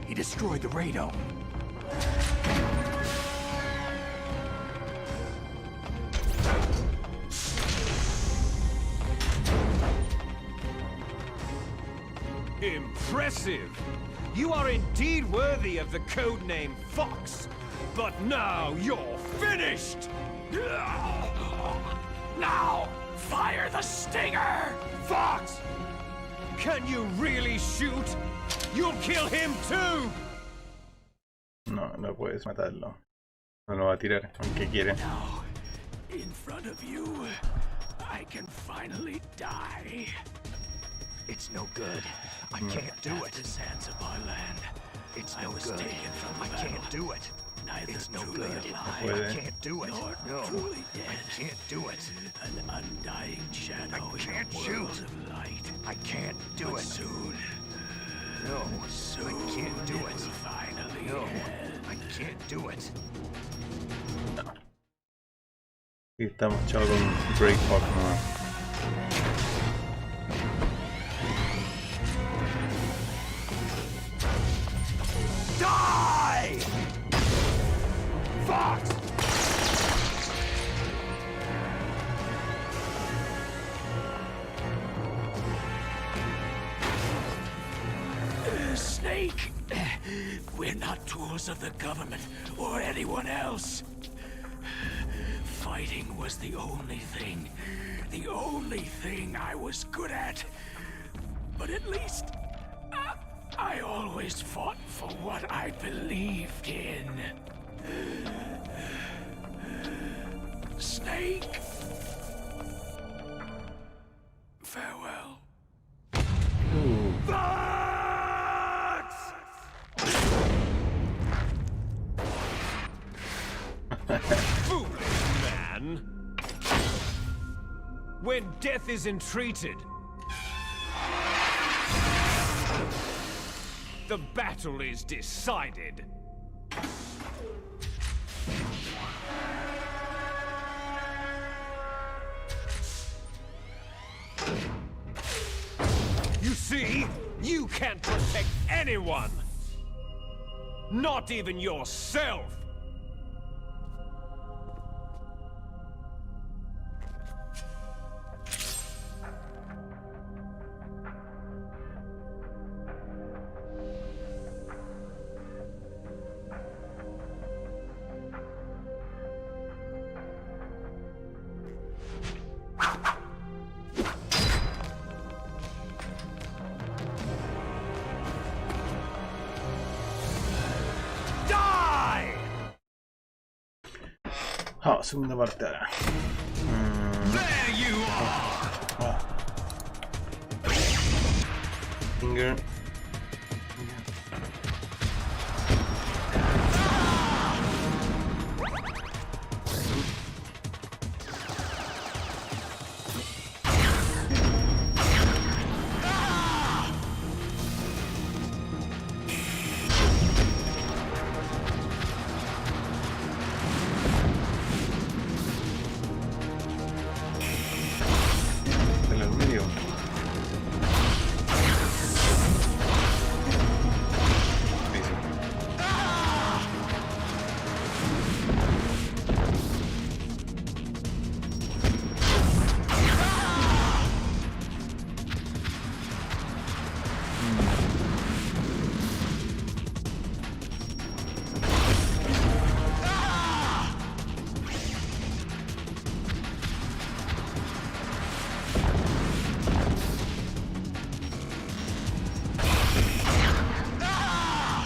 He destroyed the radome. Impressive! You are indeed worthy of the codename Fox, but now you're finished! Now, fire the stinger! Fox! Can you really shoot? You'll kill him too! No, no puedes matarlo. No lo va a tirar, aunque quiere. No, In front of you, I can finally die. It's no good. I can't do it. The sands of our land. It's I no was good. taken from I the can't battle. do it. Neither It's no truly good. alive, I can't do it. nor No, truly dead. I can't do it. An undying shadow I can't in a shoot. world of light. I can't do But it. soon, No, soon I can't do it it. will finally No, end. I can't do it. Y estamos chao con Breakpoint nomás. Die! Fox! Snake, we're not tools of the government or anyone else. Fighting was the only thing I was good at. But at least, I always fought for what I believed in. Snake, farewell. Foolish man! When death is entreated, the battle is decided. You see, you can't protect anyone! Not even yourself! Ah, segunda parte ahora. There you are! Finger. En el medio.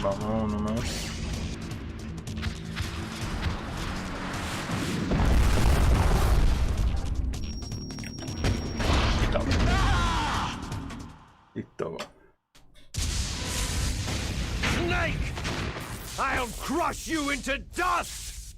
Vamos, uno más. Listo. Snake! I'll crush you into dust!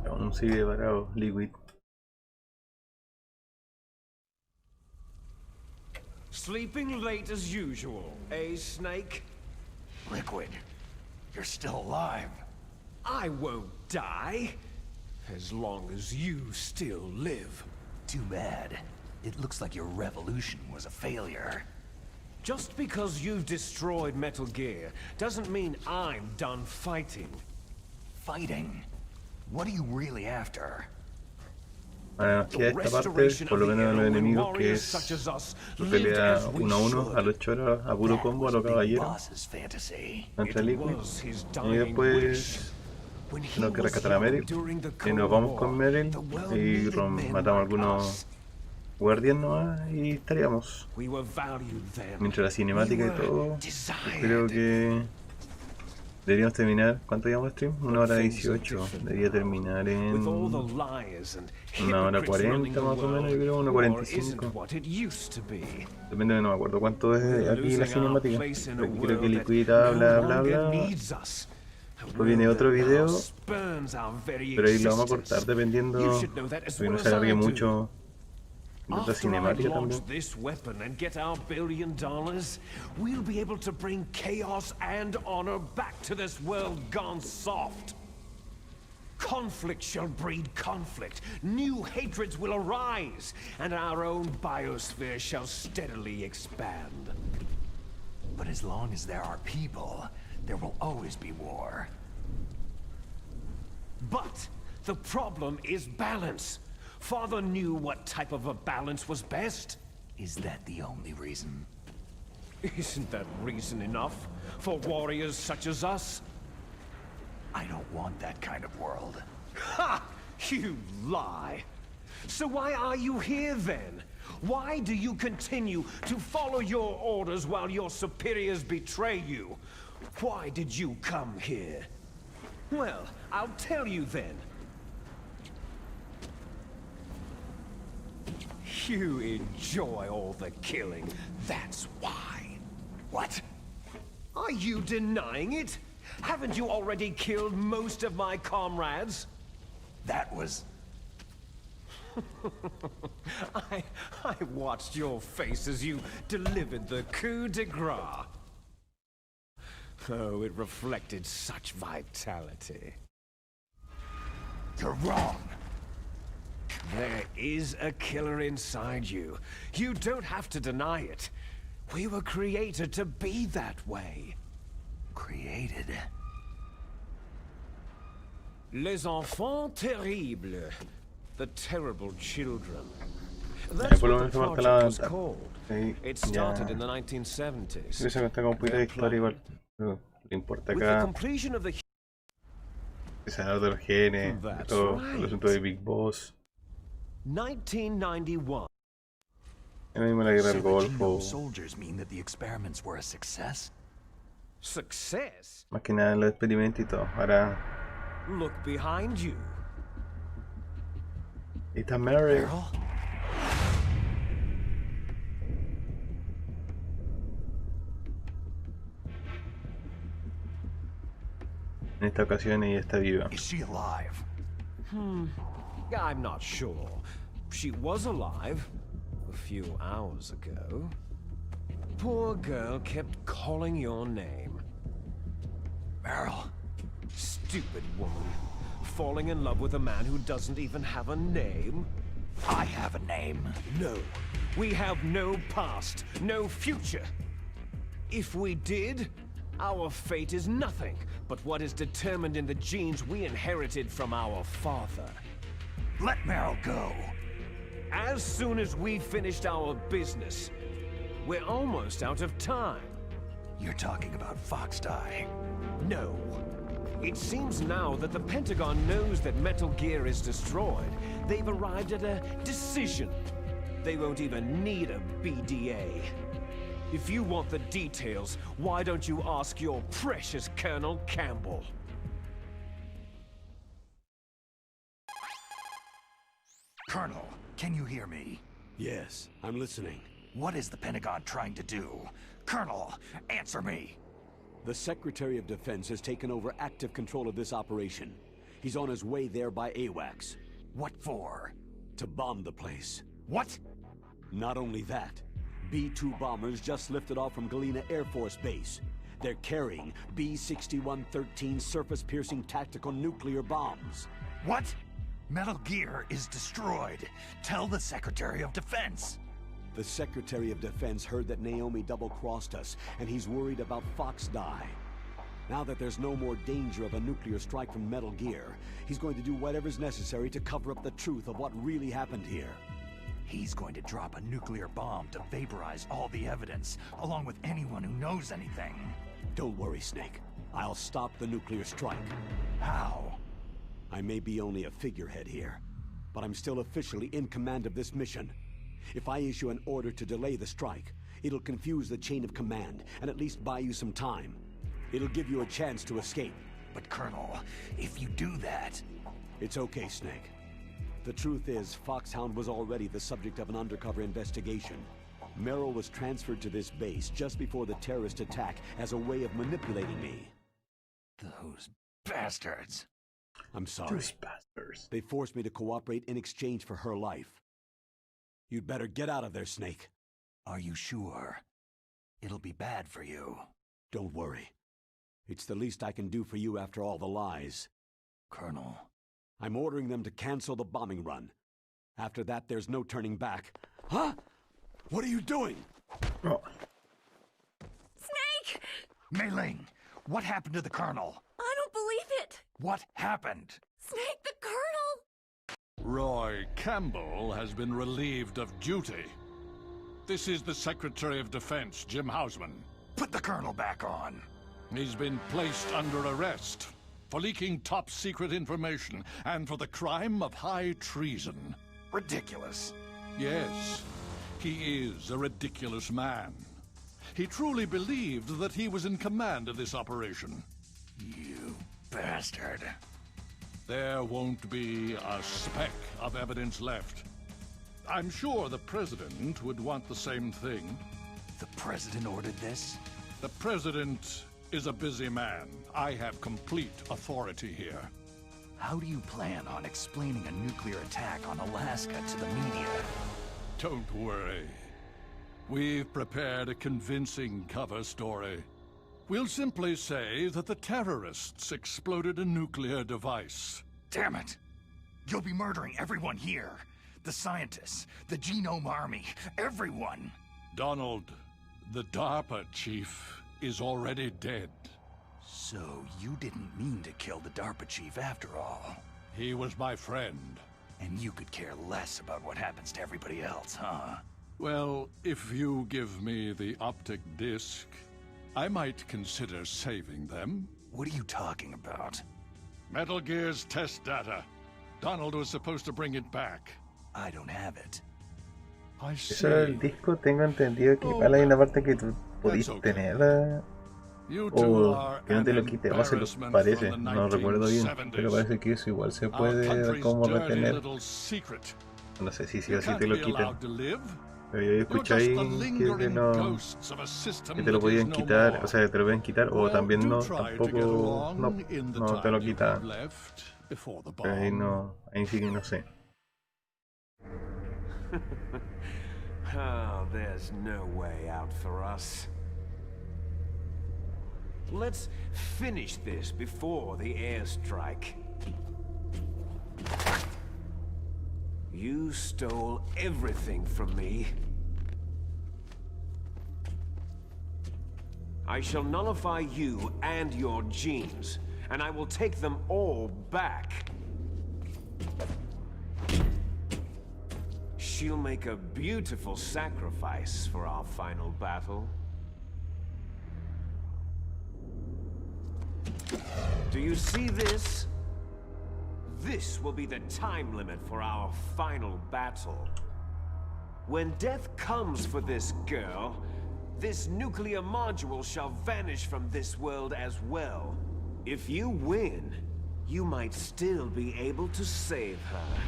Aún sigue parado, Liquid. Sleeping late as usual, eh, Snake? Liquid, you're still alive. I won't die, as long as you still live. Too bad. It looks like your revolution was a failure. Just because you've destroyed Metal Gear doesn't mean I'm done fighting. Fighting? What are you really after? Bueno, nos queda esta parte, por lo menos a los enemigos, que es la pelea 1 a 1 a los choros, a puro combo, a los caballeros contra Liquid. Y después tenemos que rescatar a Meryl y nos vamos con Meryl y matamos a algunos guardias nomás y estaríamos. Mientras la cinemática y todo, creo que deberíamos terminar. ¿Cuánto llevamos de stream? 1 hora 18. Debería terminar en 1 hora 40 más o menos, yo creo, 1 hora 45. Depende de, no me acuerdo cuánto es aquí la cinemática. Creo que Liquid bla bla bla. Después viene otro video, pero ahí lo vamos a cortar dependiendo, porque no se alargue mucho. Otra cinemática también. This weapon and get our $1 billion, we'll be able to bring chaos and honor back to this world gone soft. Conflict shall breed conflict, new hatreds will arise, and our own biosphere shall steadily expand. But as long as there are people, there will always be war. But the problem is balance. Father knew what type of a balance was best. Is that the only reason? Isn't that reason enough for warriors such as us? I don't want that kind of world. Ha! You lie! So why are you here then? Why do you continue to follow your orders while your superiors betray you? Why did you come here? Well, I'll tell you then. You enjoy all the killing, that's why. What? Are you denying it? Haven't you already killed most of my comrades? That was... I watched your face as you delivered the coup de grace. Oh, it reflected such vitality. You're wrong. There is a killer inside you. You don't have to deny it. We were created to be that way. Created? Les enfants terribles. The terrible children. That's what the project was called. It started in the 1970s. Esa cuenta con poquita de historia igual. Pero le importa acá. El senador de los genes, todo el asunto de Big Boss. 1991. Ahora mismo la guerra del Golfo. Soldiers mean that the experiments were a success? Success? Más que nada en los experimentos y todo. Ahora. Look behind you. Está Mary. En esta ocasión ella está viva. Is she alive? I'm not sure. She was alive a few hours ago. Poor girl kept calling your name. Meryl. Stupid woman. Falling in love with a man who doesn't even have a name? I have a name. No. We have no past, no future. If we did, our fate is nothing but what is determined in the genes we inherited from our father. Let Meryl go. As soon as we finished our business, we're almost out of time. You're talking about Foxdie. No. It seems now that the Pentagon knows that Metal Gear is destroyed. They've arrived at a decision. They won't even need a BDA. If you want the details, why don't you ask your precious Colonel Campbell? Colonel, can you hear me? Yes, I'm listening. What is the Pentagon trying to do? Colonel, answer me! The Secretary of Defense has taken over active control of this operation. He's on his way there by AWACS. What for? To bomb the place. What? Not only that, B-2 bombers just lifted off from Galena Air Force Base. They're carrying B-6113 surface-piercing tactical nuclear bombs. What? Metal Gear is destroyed. Tell the Secretary of Defense. The Secretary of Defense heard that Naomi double-crossed us, and he's worried about Fox Die. Now that there's no more danger of a nuclear strike from Metal Gear, he's going to do whatever's necessary to cover up the truth of what really happened here. He's going to drop a nuclear bomb to vaporize all the evidence, along with anyone who knows anything. Don't worry, Snake. I'll stop the nuclear strike. How? I may be only a figurehead here, but I'm still officially in command of this mission. If I issue an order to delay the strike, it'll confuse the chain of command and at least buy you some time. It'll give you a chance to escape. But Colonel, if you do that... It's okay, Snake. The truth is, Foxhound was already the subject of an undercover investigation. Merrill was transferred to this base just before the terrorist attack as a way of manipulating me. Those bastards. I'm sorry. Those bastards. They forced me to cooperate in exchange for her life. You'd better get out of there, Snake. Are you sure? It'll be bad for you. Don't worry. It's the least I can do for you after all the lies. Colonel. I'm ordering them to cancel the bombing run. After that, there's no turning back. Huh? What are you doing? Oh. Snake! Mei Ling, what happened to the Colonel? I don't believe it! What happened? Snake, the Colonel! Roy Campbell has been relieved of duty. This is the Secretary of Defense, Jim Hausman. Put the Colonel back on. He's been placed under arrest for leaking top-secret information and for the crime of high treason. Ridiculous. Yes, he is a ridiculous man. He truly believed that he was in command of this operation. You bastard. There won't be a speck of evidence left. I'm sure the President would want the same thing. The President ordered this? The President is a busy man. I have complete authority here. How do you plan on explaining a nuclear attack on Alaska to the media? Don't worry. We've prepared a convincing cover story. We'll simply say that the terrorists exploded a nuclear device. Damn it! You'll be murdering everyone here. The scientists, the Genome Army, everyone. Donald, the DARPA chief, is already dead. So you didn't mean to kill the DARPA chief after all. He was my friend. And you could care less about what happens to everybody else, huh? Well, if you give me the optic disc, I might consider saving them. What are you talking about? Metal Gear's test data. Donald was supposed to bring it back. I don't have it. I see. Eso del disco tengo entendido que igual hay una parte que tú podís tener o que no te lo quite, o se lo parece, no recuerdo bien, pero parece que eso igual se puede como retener. No sé si sí o sí te lo quitan. Pero yo escuché ahí que te lo podían quitar, o sea, te lo pueden quitar o también no, tampoco, no te lo quitan. Pero ahí no, ahí sí que no sé. Oh, there's no way out for us. Let's finish this before the airstrike. You stole everything from me. I shall nullify you and your genes, and I will take them all back. She'll make a beautiful sacrifice for our final battle. Do you see this? This will be the time limit for our final battle. When death comes for this girl, this nuclear module shall vanish from this world as well. If you win, you might still be able to save her.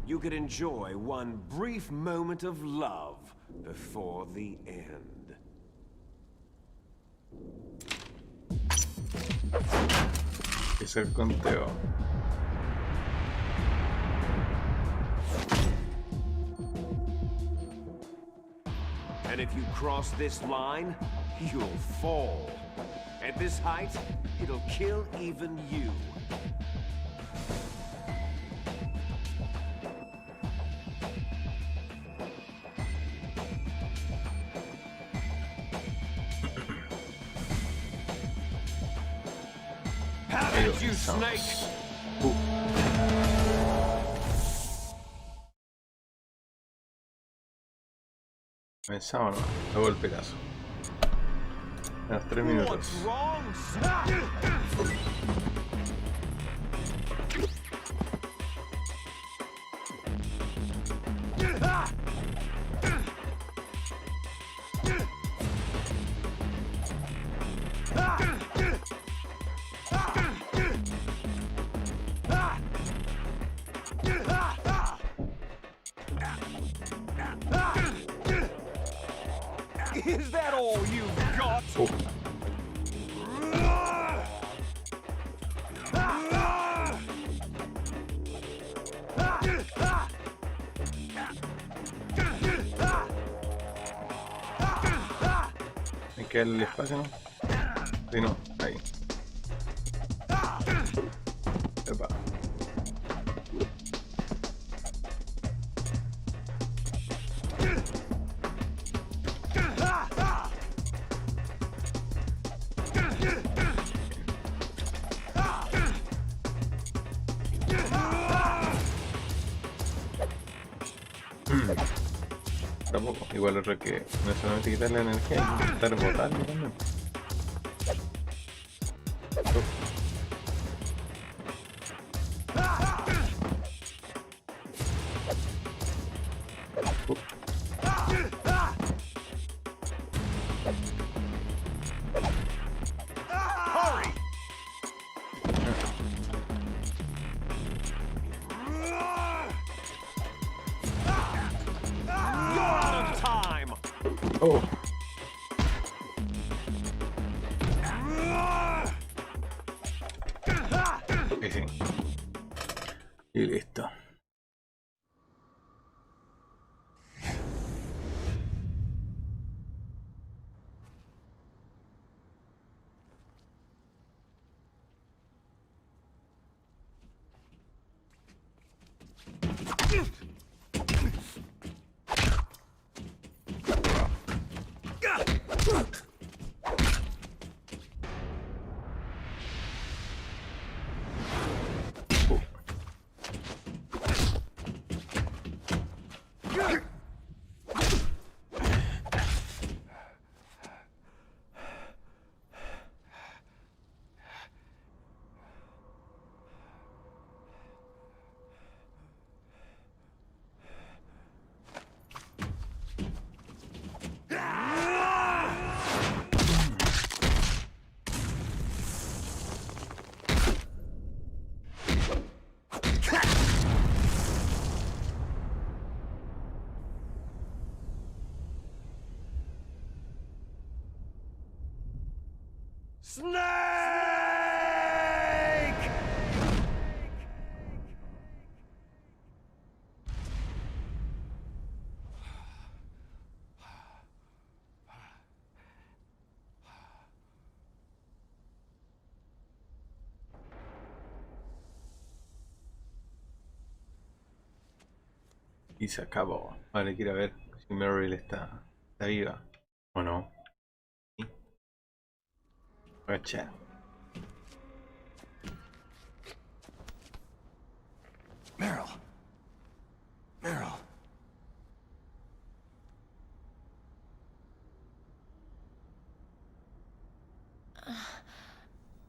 You could enjoy one brief moment of love before the end. Es el conteo. And if you cross this line, you'll fall. At this height, it'll kill even you. Ahí comenzamos. Comenzamos, ¿no? A golpetazo. A los 3 minutos. Is that all you've got? Oh. Hay que darle el espacio, ¿no? Sí, no, ahí. Epa. Tampoco, igual otro que no es solamente quitarle la energía, hay que estar botando también. Oh. Sí. Y listo. Snake! Y se acabó. Ahora quiero ver si Meryl está viva o no. Gotcha. Meryl. Meryl.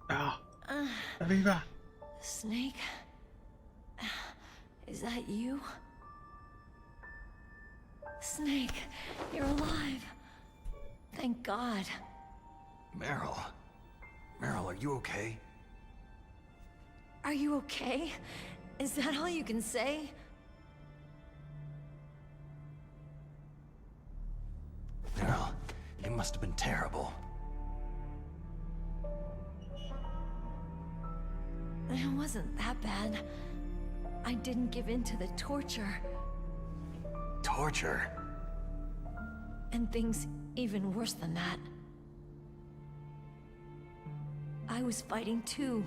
Ah, está viva. Snake? Is that you? Snake, you're alive. Thank God. Meryl. Meryl, are you okay? Are you okay? Is that all you can say? Meryl, it must have been terrible. It wasn't that bad. I didn't give in to the torture. Torture? And things even worse than that. I was fighting too.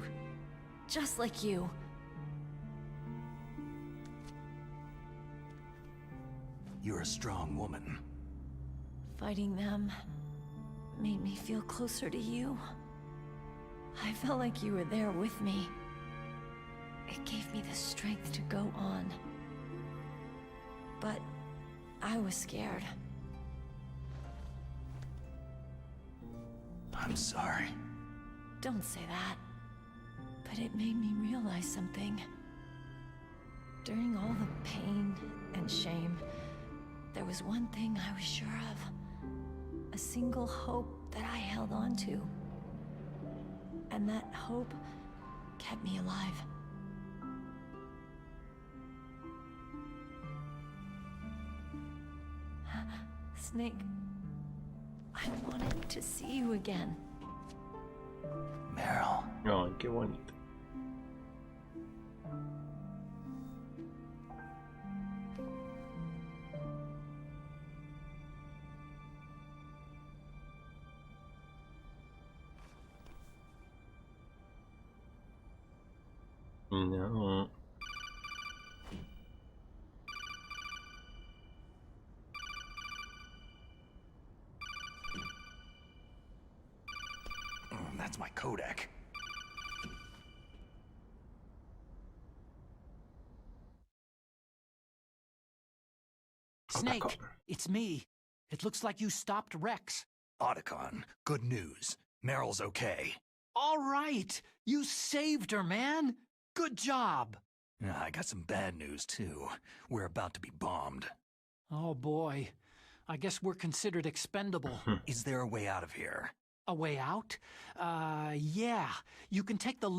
Just like you. You're a strong woman. Fighting them made me feel closer to you. I felt like you were there with me. It gave me the strength to go on. But I was scared. I'm sorry. Don't say that. But it made me realize something. During all the pain and shame, there was one thing I was sure of. A single hope that I held on to. And that hope kept me alive. Snake, I wanted to see you again. Meryl. Ay, qué bonito. No. That's my Kodak. Snake, it's me. It looks like you stopped Rex. Otacon, good news. Meryl's okay. All right, you saved her, man. Good job. I got some bad news, too. We're about to be bombed. Oh boy, I guess we're considered expendable. Is there a way out of here? A way out? Yeah. You can take the load